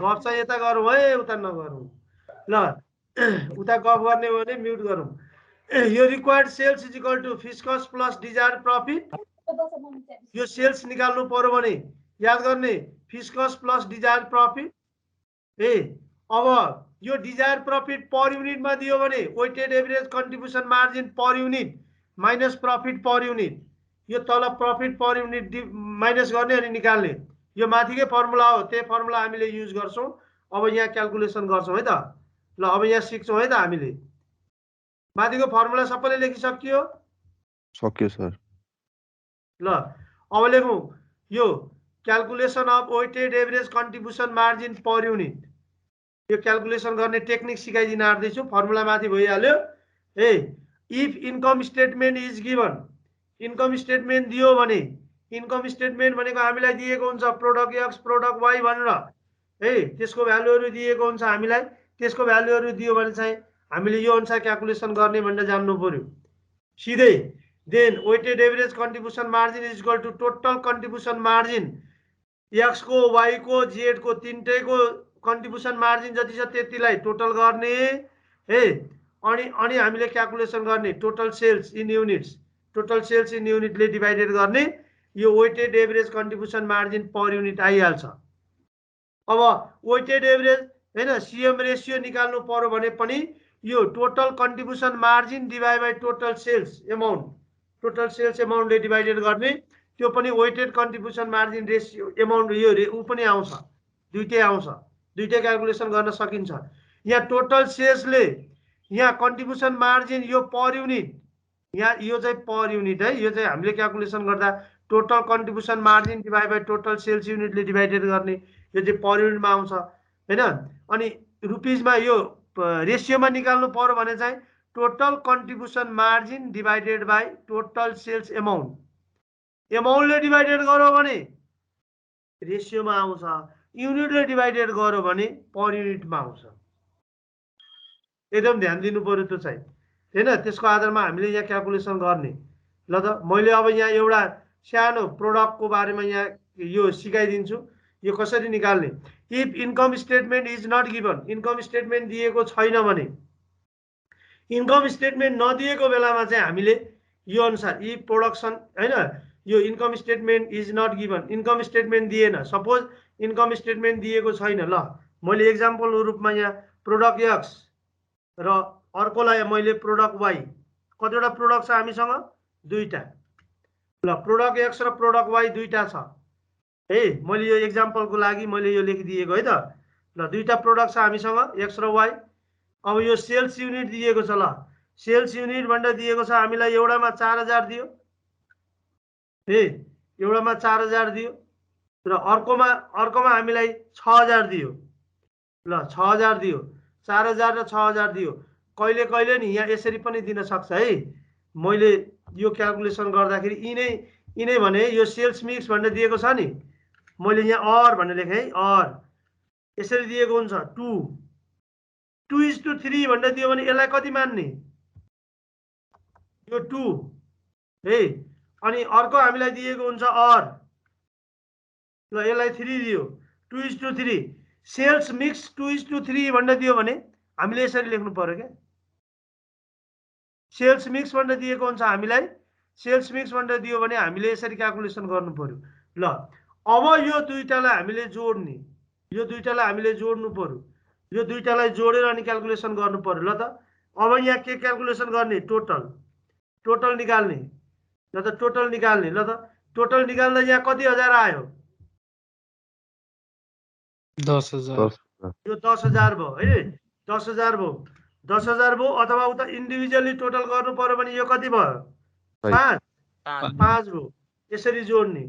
गफ चाहिँ यता गरौँ है, उता नगरौँ। ल उता गफ गर्ने हो भने म्युट गरौँ। यो required sales is equal to fixed cost plus desired profit. यो सेल्स निकाल्नु पर्यो भने याद गर्ने fixed cost plus desired profit. अब यो डिजायर्ड प्रफिट पर युनिटमा दियो भने weighted average contribution margin per unit minus profit per unit. यो तल प्रफिट पर युनिट माइनस गर्ने अनि निकाल्ने। यो माथिकै फर्मुला हो, त्यही फर्मुला हामीले युज गर्छौँ। अब यहाँ क्याल्कुलेसन गर्छौँ है त। ल अब यहाँ सिक्छौँ है त हामीले। माथिको फर्मुला सबैले लेखिसकियो? सक्यो सर। ल अब लेखौँ यो calculation of weighted average contribution margin per unit. यो क्याल्कुलेसन गर्ने टेक्निक सिकाइदिन आँट्दैछु। फर्मुला माथि भइहाल्यो। If income statement is given, income statement दियो भने, इन्कम स्टेटमेन्ट भनेको हामीलाई दिएको हुन्छ प्रोडक्ट एक्स प्रोडक्ट वाई भनेर त्यसको भ्यालुहरू दिएको हुन्छ हामीलाई। त्यसको भ्यालुहरू दियो भने चाहिँ हामीले यो अनुसार क्याल्कुलेसन गर्ने भनेर जान्नु पर्यो सिधै। Then weighted average contribution margin is equal to total contribution margin X को वाई को जेड को तीनटैको कन्ट्रिब्युसन मार्जिन जति छ त्यतिलाई टोटल गर्ने है। अनि हामीले क्याल्कुलेसन गर्ने total sales in units, total sales in युनिटले डिभाइडेड गर्ने यो weighted average contribution margin per unit आइहाल्छ। अब वेटेड एभरेज हैन सीएम रेशियो निकाल्नु पर्यो भने पनि यो total contribution margin divide by total sales amount, total sales एमाउन्टले डिभाइडेड गर्ने, त्यो पनि weighted contribution margin ratio amount यो ऊ पनि आउँछ, दुईटै आउँछ, दुईटै क्याल्कुलेसन गर्न सकिन्छ। यहाँ टोटल सेल्सले यहाँ कन्ट्रिब्युसन मार्जिन यो पर युनिट, यहाँ यो चाहिँ पर युनिट है, यो चाहिँ हामीले क्याल्कुलेसन गर्दा total contribution margin divide by total sales युनिटले डिभाइडेड गर्ने, यो चाहिँ पर युनिटमा आउँछ हैन। अनि रुपिजमा यो रेशियोमा निकाल्नु पर्यो भने चाहिँ total contribution margin divided by total sales amount, एमाउन्टले डिभाइडेड गर्यो भने रेशियोमा आउँछ, युनिटले डिभाइडेड गर्यो भने पर युनिटमा आउँछ। एकदम ध्यान दिनु पर्यो त्यो चाहिँ हैन। त्यसको आधारमा हामीले यहाँ क्याल्कुलेसन गर्ने। ल त मैले अब यहाँ एउटा सानो प्रोडक्टको बारेमा यहाँ यो सिकाइदिन्छु, यो कसरी निकाल्ने। If income statement is not given, income statement दिएको छैन भने, इन्कम स्टेटमेन्ट नदिएको बेलामा चाहिँ हामीले यो अनुसार यी प्रोडक्सन हैन, यो income statement is not given, income statement दिएन, सपोज इन्कम स्टेटमेन्ट दिएको छैन। ल मैले एक्जाम्पलको रूपमा यहाँ प्रोडक्ट एक्स र अर्कोलाई मैले प्रोडक्ट वाई, कतिवटा प्रोडक्ट छ हामीसँग, दुईटा। ल प्रोडक्ट एक्स र प्रोडक्ट वाई दुईटा छ है, मैले यो एक्जाम्पलको लागि मैले यो लेखिदिएको है त। ल दुईटा प्रोडक्ट छ हामीसँग एक्स र वाई। अब यो सेल्स युनिट दिएको छ। ल सेल्स युनिट भनेर दिएको छ हामीलाई, एउटामा 4000 दियो है, एउटामा 4000 दियो र अर्कोमा हामीलाई 6000 दियो। ल 6000 दियो, 4000 र 6000 दियो। कहिले कहिले नि यहाँ यसरी पनि दिन सक्छ है, मैले यो क्याल्कुलेसन गर्दाखेरि यिनै भने यो सेल्स मिक्स भनेर दिएको छ नि, मैले यहाँ अर भनेर लेखेँ है, अर यसरी दिएको हुन्छ 2:3 भनेर दियो भने यसलाई कति मान्ने, यो 2 है। अनि अर्को हामीलाई दिएको हुन्छ अर, ल यसलाई 3 दियो, 2:3। सेल्स मिक्स 2:3 भनेर दियो भने हामीले यसरी लेख्नु पर्यो क्या, सेल्स मिक्स भनेर दिएको हुन्छ हामीलाई, सेल्स मिक्स भनेर दियो भने हामीले यसरी क्याल्कुलेसन गर्नु पर्यो। ल अब यो दुईटालाई हामीले जोड्ने, यो दुईटालाई हामीले जोड्नु पर्यो, यो दुईटालाई जोडेर अनि क्याल्कुलेसन गर्नु पर्यो। ल त अब यहाँ के क्याल्कुलेसन गर्ने, टोटल निकाल्ने। ल त टोटल निकाल्ने। ल त टोटल निकाल्दा यहाँ कति हजार आयो, 10,000 यो 10,000 भयो है, 10,000 भयो, 10,000 भयो। अथवा उता इन्डिभिजुअली टोटल गर्नु पर्यो भने यो कति भयो, 5 भयो, यसरी जोड्ने।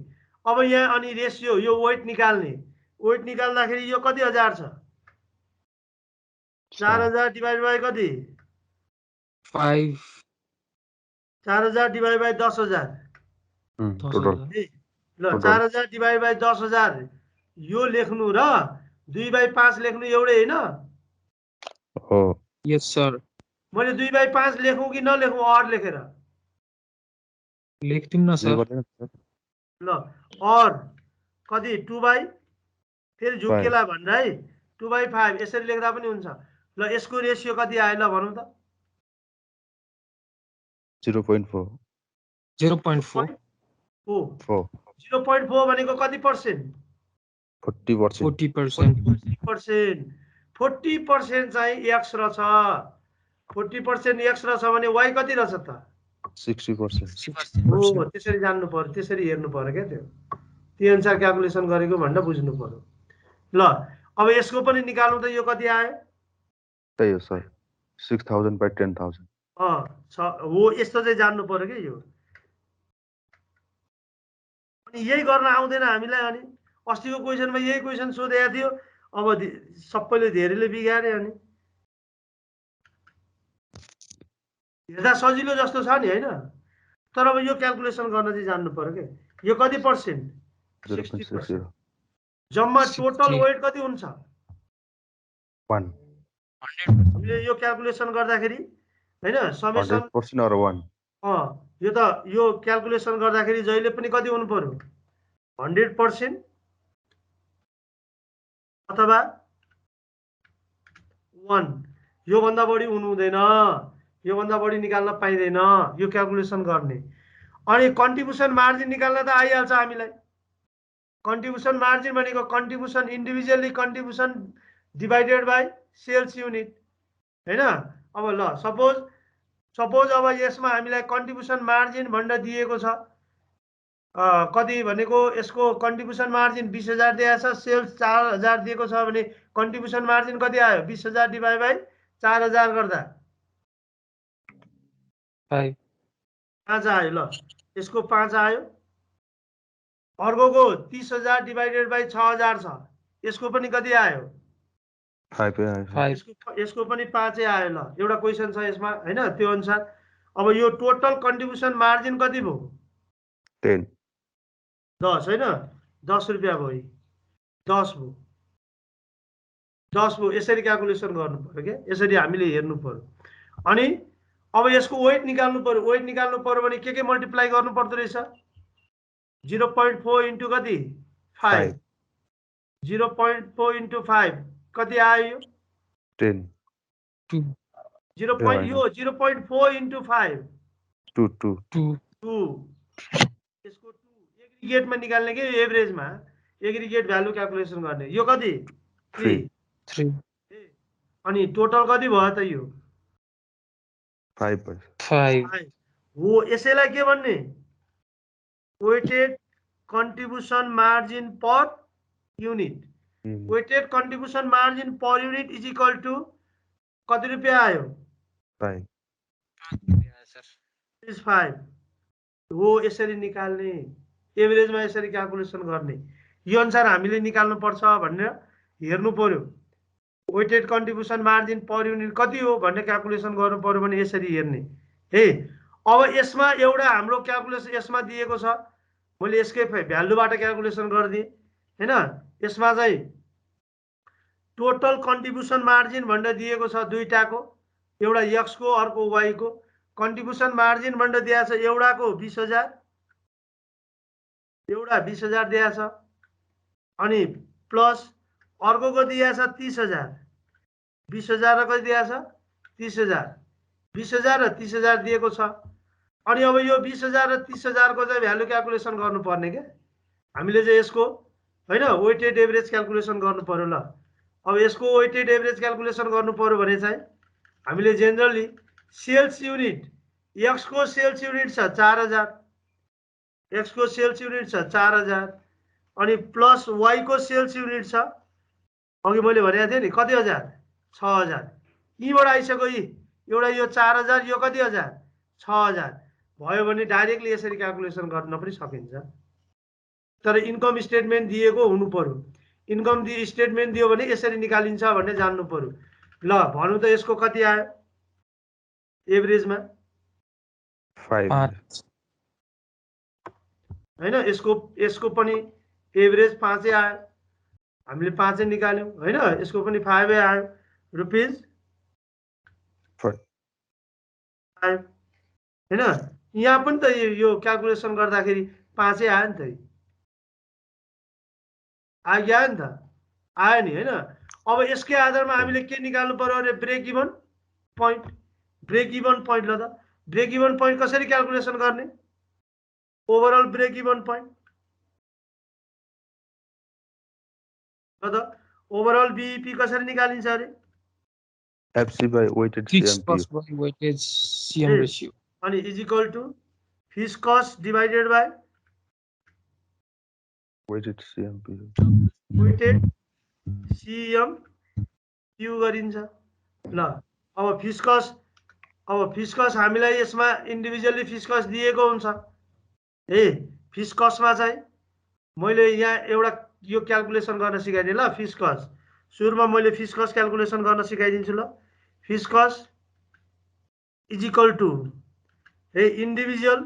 अब यहाँ अनि रेशियो यो वेट निकाल्ने, वेट निकाल्दाखेरि यो कति हजार छ, 4000 डिभाइड बाइ कति, 5 4000 डिभाइड बाइ 10,000 टोटल। ल 4000 डिभाइड बाइ 10,000 यो लेख्नु र 2/5 लेख्नु एउटै हैन। हो यस सर, मैले 2/5 लेखौँ कि नलेखौँ, अर लेखेर लेख्दिउँ न सर। ल अर कति 2 फेरि झुकेला भनेर है 2/5 यसरी लेख्दा पनि हुन्छ। ल यसको रेशियो कति आयो ल भनौँ त, 0.4 0.4 0.4 भनेको कति पर्सेन्ट, 40%। 40% चाहिँ एक्स रहेछ, 40% एक्स रहेछ भने वाइ कति रहेछ त, 60%। हो त्यसरी जान्नु पर्यो, त्यसरी हेर्नु पर्यो क्या, त्यो अनुसार क्याल्कुलेसन गरेको भनेर बुझ्नु पर्यो। ल अब यसको पनि निकाल्नु त, यो कति आयो, त्यही हो सर, 6,000 by 10,000। हो यस्तो चाहिँ जान्नु पर्यो कि यो। अनि यही गर्न आउँदैन हामीलाई। अनि अस्तिको क्वेसनमा यही क्वेसन सोधेको थियो, अब सबैले धेरैले बिगारे। अनि हेर्दा सजिलो जस्तो छ नि हैन, तर अब यो क्याल्कुलेसन गर्न चाहिँ जान्नु पर्यो के। यो कति पर्सेन्ट, 60%। जम्मा टोटल वेट कति हुन्छ, 1 हामीले यो क्याल्कुलेसन गर्दाखेरि हैन समेसन 100% or 1. यो त यो क्याल्कुलेसन गर्दाखेरि जहिले पनि कति हुनु पर्यो 100% अथवा 1 यो भन्दा बढी हुनु हुँदैन यो भन्दा बढी निकाल्न पाइदैन यो क्याल्कुलेसन गर्ने अनि कन्ट्रिब्युसन मार्जिन निकाल्न त आइहाल्छ हामीलाई कन्ट्रिब्युसन मार्जिन भनेको contribution individually contribution divided by sales unit हैन अब ल सपोज अब यसमा हामीलाई कन्ट्रिब्युसन मार्जिन भनेर दिएको छ कति भनेको यसको कन्ट्रिब्युसन मार्जिन 20000 दिएको छ सेल्स 4000 दिएको छ भने कन्ट्रिब्युसन मार्जिन कति आयो 20000 डिवाइड बाइ 4000 गर्दा 5 आयो ल यसको 5 आयो अर्कोको 30000 डिवाइडेड बाइ 6000 छ यसको पनि कति आयो 5 यसको पनि 5 आयो ल एउटा क्वेशन छ यसमा हैन त्यो अनुसार अब यो टोटल कन्ट्रिब्युसन मार्जिन कति भयो 10 10 हैन 10 रुपैयाँ भयो 10 भयो यसरी क्याल्कुलेसन गर्नु पर्यो के यसरी हामीले हेर्नु पर्यो अनि अब यसको वेट निकाल्नु पर्यो भने के मल्टिप्लाई गर्नु पर्दो रहेछ 0.4 इन्टु कति 5 0.4 इन्टु 5 कति आयो यो 10 0.4 इन्टु 5 2 यसको 2 एग्रिगेटमा निकाल्ने के एभरेजमा एग्रिगेट भ्यालु क्याल्कुलेसन गर्ने यो कति 3 अनि टोटल कति भयो त यो 5 हो यसैलाई के भन्ने weighted contribution margin per unit weighted contribution margin per unit is equal to कति रुपैयाँ आयो 5 हो यसरी निकाल्ने एभरेजमा यसरी क्याल्कुलेसन गर्ने यो अनुसार हामीले निकाल्नु पर्छ भनेर हेर्नु पर्यो weighted contribution margin per unit कति हो भनेर क्याल्कुलेसन गर्नु पर्यो भने यसरी हेर्ने हे अब यसमा एउटा हाम्रो क्याल्कुलेसन यसमा दिएको छ मैले यसकै भ्यालुबाट क्याल्कुलेसन गरिदिएँ हैन यसमा चाहिँ टोटल कन्ट्रिब्युसन मार्जिन भनेर दिएको छ दुईटाको एउटा x को अर्को y को कन्ट्रिब्युसन मार्जिन भनेर दिएको छ एउटाको 20000 एउटा 20000 दिएको छ अनि प्लस अर्कोको दिएको छ 30000 20000 र कति दिएको छ 30000 20000 र 30000 दिएको छ अनि अब यो 20000 र 30000 को चाहिँ भ्यालु क्याल्कुलेसन गर्नुपर्ने के हामीले चाहिँ यसको हैन वेटेड एभरेज क्याल्कुलेसन गर्नु पर्यो ल अब यसको वेटेड एभरेज क्याल्कुलेसन गर्नु पर्यो भने चाहिँ हामीले जेनरली सेल्स युनिट x को सेल्स युनिट छ 4000 x को सेल्स युनिट छ 4000 अनि प्लस y को सेल्स युनिट छ अघि मैले भनेको थिएँ नि कति हजार 6000 यीबाट आइसक्यो एउटा यो 4000 यो कति हजार 6000 भयो भने डाइरेक्टली यसरी क्याल्कुलेसन गर्न पनि सकिन्छ तर इन्कम स्टेटमेन्ट दिएको हुनु पर्यो इन्कम स्टेटमेन्ट दियो भने यसरी निकालिन्छ भन्ने जान्नु पर्यो ल भन्नु त यसको कति आयो एभरेजमा 5 हैन यसको पनि एभरेज 5 आयो हामीले 5 निकाल्यौं हैन यसको पनि 5 आयो रुपीस 5 हैन यहाँ पनि त यो क्याल्कुलेसन गर्दाखेरि 5 आयो नि त आयो नि त आयो नि हैन अब यसकै आधारमा हामीले के निकाल्नु पर्यो अरे ब्रेक इभन पोइन्ट ल त ब्रेक इभन पोइन्ट कसरी क्याल्कुलेसन गर्ने ओभरअल ब्रेक इभन पोइन्ट ल त ओभरअल बीईपी कसरी निकालिन्छ अरे FC by weighted CM ratio अनि is equal to fix cost divided by weighted CMP weighted CMPU गरिन्छ ल अब फिक्स कस्ट हामीलाई यसमा इन्डिभिजुअली फिक्स कस्ट दिएको हुन्छ फिक्स कस्टमा चाहिँ मैले यहाँ एउटा यो क्याल्कुलेसन गर्न सिकाइदिएँ ल फिक्स कस्ट सुरुमा मैले फिक्स कस्ट क्याल्कुलेसन गर्न सिकाइदिन्छु ल fix cost is equal to individual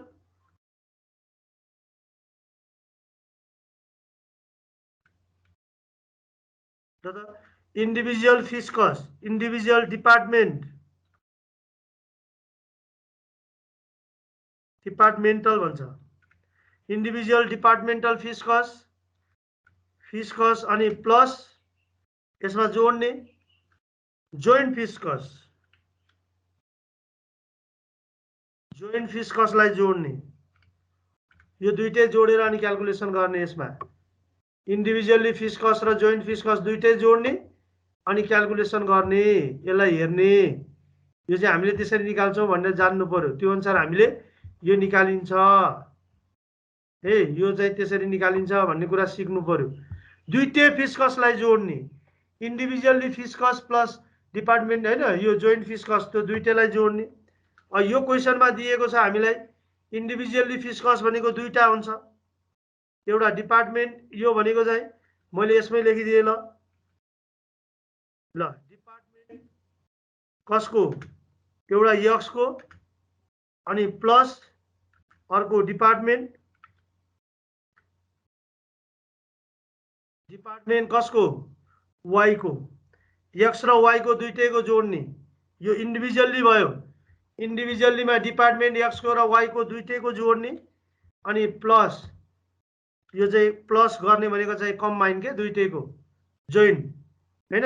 individual fiscus, individual department, departmental भन्छ, individual departmental fiscus, fiscus अनि प्लस यसमा जोड्ने joint fiscus, joint fiscus लाई जोड्ने, यो दुईटै जोडेर अनि क्याल्कुलेसन गर्ने, यसमा इन्डिभिजुअली फिस्कस र जोइन्ट फिस्कस दुईटै जोड्ने अनि क्याल्कुलेसन गर्ने, यसलाई हेर्ने, यो चाहिँ हामीले त्यसरी निकाल्छौँ भनेर जान्नु पर्यो, त्यो अनुसार हामीले यो निकालिन्छ है, यो चाहिँ त्यसरी निकालिन्छ भन्ने कुरा सिक्नु पर्यो। दुईटै फिस्कसलाई जोड्ने, इन्डिभिजुअली फिस्कस प्लस डिपार्टमेन्ट हैन, यो जोइन्ट फिस्कस त्यो दुईटैलाई जोड्ने। यो क्वेसनमा दिएको छ हामीलाई इन्डिभिजुअली फिस्कस भनेको दुईटा हुन्छ, एउटा डिपार्टमेन्ट, यो भनेको चाहिँ मैले यसमै लेखिदिएँ ल डिपार्टमेन्ट कसको, एउटा एक्सको अनि प्लस अर्को डिपार्टमेन्ट कसको, वाई को, एक्स र वाई को दुईटैको जोड्ने, यो इन्डिभिजुअली भयो, इन्डिभिजुअलीमा डिपार्टमेन्ट एक्स को र वाई को दुईटैको जोड्ने अनि प्लस यो चाहिँ प्लस गर्ने भनेको चाहिँ कम्बाइन के दुईटैको जोइन्ट हैन,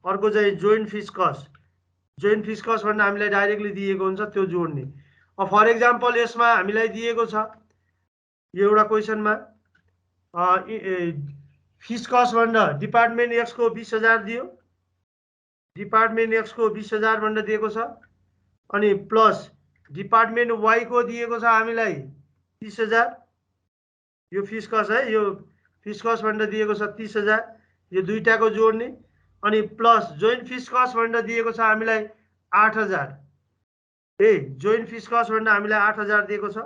अर्को चाहिँ जोइन्ट फिस्कस, जोइन्ट फिस्कस भन्ने हामीलाई डाइरेक्टली दिएको हुन्छ त्यो जोड्ने। अब फर एक्जाम्पल यसमा हामीलाई दिएको छ यो एउटा क्वेसनमा फिस्कस भनेर डिपार्टमेन्ट एक्स को 20,000 दियो, डिपार्टमेन्ट एक्स को 20,000 भनेर दिएको छ अनि प्लस डिपार्टमेन्ट वाई को दिएको छ हामीलाई 30,000, यो फिस्कस है, यो फिस्कस भनेर दिएको छ 30,000, यो दुईटाको जोड्ने अनि प्लस जोइन्ट फिस्कस भनेर दिएको छ हामीलाई 8,000 ए, जोइन्ट फिस्कस भनेर हामीलाई 8,000 दिएको छ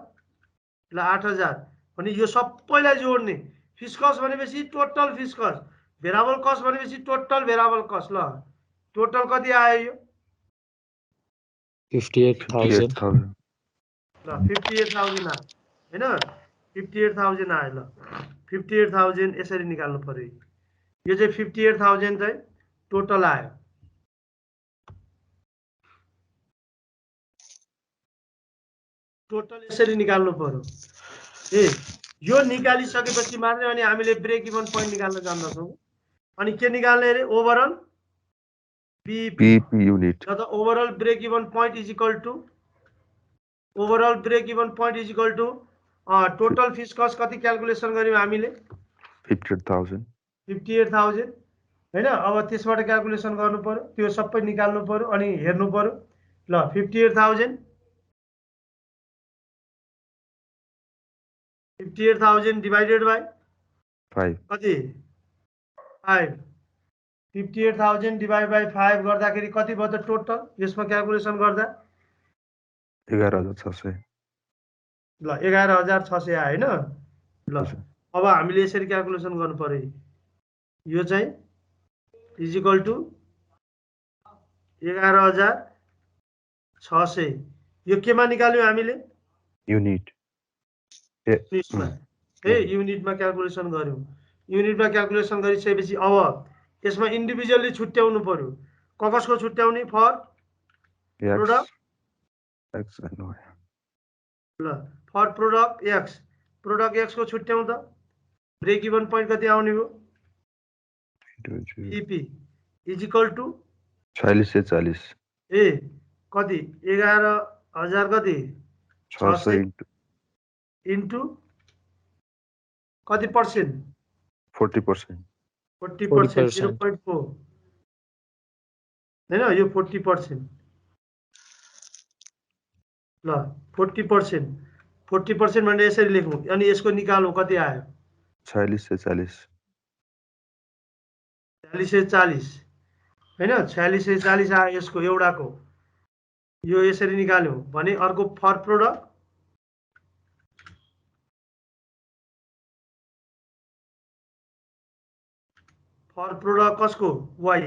ल 8,000 अनि यो सबैलाई जोड्ने, फिस्कस भनेपछि टोटल फिस्कस, भेरिएबल कस्ट भनेपछि टोटल भेरिएबल कस्ट, ल टोटल कति आयो यो 58,000 ल 58,000 आयो हैन, 58,000 आयो ल 58,000 यसरी निकाल्नु पर्यो, यो चाहिँ 58,000 चाहिँ टोटल आयो। टोटल यसरी निकाल्नु पर्यो ए, यो निकालिसकेपछि मात्रै अनि हामीले ब्रेक इभन पोइन्ट निकाल्न जान्दछौँ। अनि के निकाल्ने रे, ओभरअल बीईपी युनिट, त overall break even point is equal to, overall break even point is equal to total fixed costs कति क्याल्कुलेसन गर्यौँ हामीले 58,000 हैन। अब त्यसबाट क्याल्कुलेसन गर्नु पर्यो, त्यो सबै निकाल्नु पर्यो अनि हेर्नु पर्यो ल 58,000 डिवाइडेड बाई 5 कति 5, 58,000 डिवाइड बाई 5 गर्दाखेरि कति भयो त टोटल, यसमा क्याल्कुलेसन गर्दा 11,600 ल 11,600 आयो हैन। ल अब हामीले यसरी क्याल्कुलेसन गर्नु पर्यो, यो चाहिँ इज इक्वल टु 11,600, यो केमा निकाल्यौँ हामीले युनिट युनिटमा है, युनिटमा क्याल्कुलेसन गर्यौँ, युनिटमा क्याल्कुलेसन गरिसकेपछि अब यसमा इन्डिभिजुअली छुट्याउनु पर्यो, कसको छुट्याउने, for product X and Y, ल फर प्रोडक्ट एक्स को छुट्याउँ त ब्रेक इभन पोइन्ट कति आउने हो, ईपी इज इक्वल टु 4640 ए कति 11,000 कति 600 इन्टु कति पर्सेन्ट 40%, 40%, 0.4 हैन, यो 40% ल 40% भनेर यसरी लेखौँ अनि यसको निकालौँ कति आयो 4640 हैन, 4640 आयो यसको एउटाको, यो यसरी निकाल्यौँ भने अर्को फर प्रोडक्ट कसको वाई,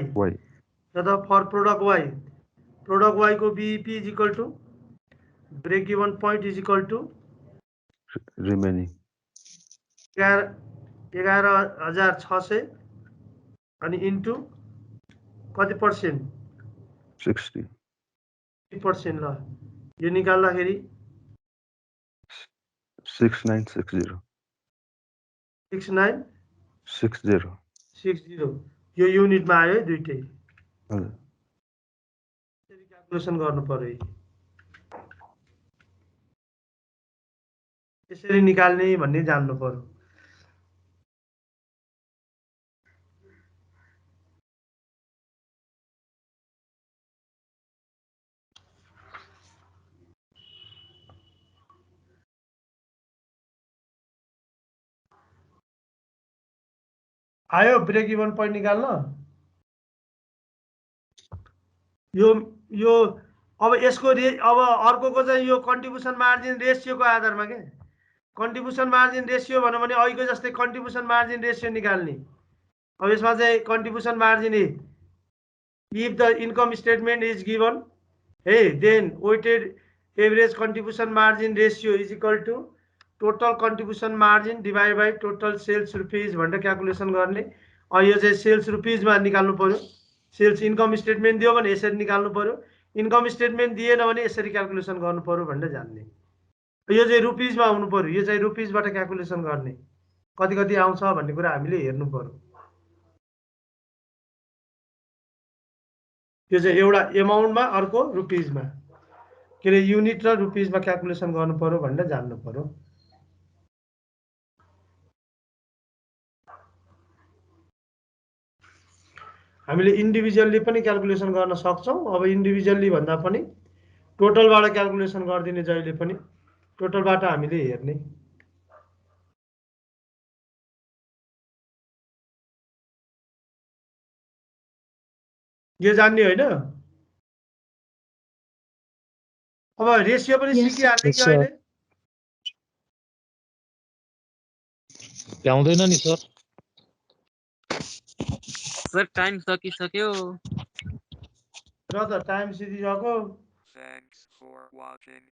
तथा फर प्रोडक्ट वाई को BEP is equal to break even point is equal to remaining 11,600 अनि इन्टु कति पर्सेन्ट 60%. ल यो निकाल्दाखेरि 6960. 6960 यो युनिटमा आयो है दुईटै हजुर क्याल्कुलेसन गर्नु पर्यो यसरी निकाल्ने भन्ने जान्नु पर्यो आयो ब्रेक इभन पोइन्ट निकाल्न यो अब यसको अब अर्कोको चाहिँ यो कन्ट्रिब्युसन मार्जिन रेसियोको आधारमा के कन्ट्रिब्युसन मार्जिन रेसियो भन्यो भने अहिलेको जस्तै कन्ट्रिब्युसन मार्जिन रेसियो निकाल्ने अब यसमा चाहिँ contribution margin if the income statement is given है then weighted average contribution margin ratio is equal to total contribution margin divide by total sales rupees भनेर क्याल्कुलेसन गर्ने यो चाहिँ सेल्स रुपिजमा निकाल्नु पर्यो सेल्स इन्कम स्टेटमेन्ट दियो भने यसरी निकाल्नु पर्यो इन्कम स्टेटमेन्ट दिएन भने यसरी क्याल्कुलेसन गर्नु पर्यो भनेर जान्ने यो चाहिँ रुपिजमा आउनु पर्यो यो चाहिँ रुपिजबाट क्याल्कुलेसन गर्ने कति कति आउँछ भन्ने कुरा हामीले हेर्नु पर्यो यो चाहिँ एउटा एमाउन्टमा अर्को रुपिजमा के अरे युनिट र रुपिजमा क्याल्कुलेसन गर्नु पर्यो भनेर जान्नु पर्यो हामीले इन्डिभिजुअली पनि क्याल्कुलेसन गर्न सक्छौं अब इन्डिभिजुअली भन्दा पनि टोटलबाट क्याल्कुलेसन गर्दिने जहिले पनि टोटलबाट हामीले हेर्ने यो जान्ने होइन अब रेसियो पनि सिकिहाल्ने कि अहिले भ्याउँदैन नि सर सर टाइम सकिसक्यो र त टाइम सिधिसक्यो Thanks for watching.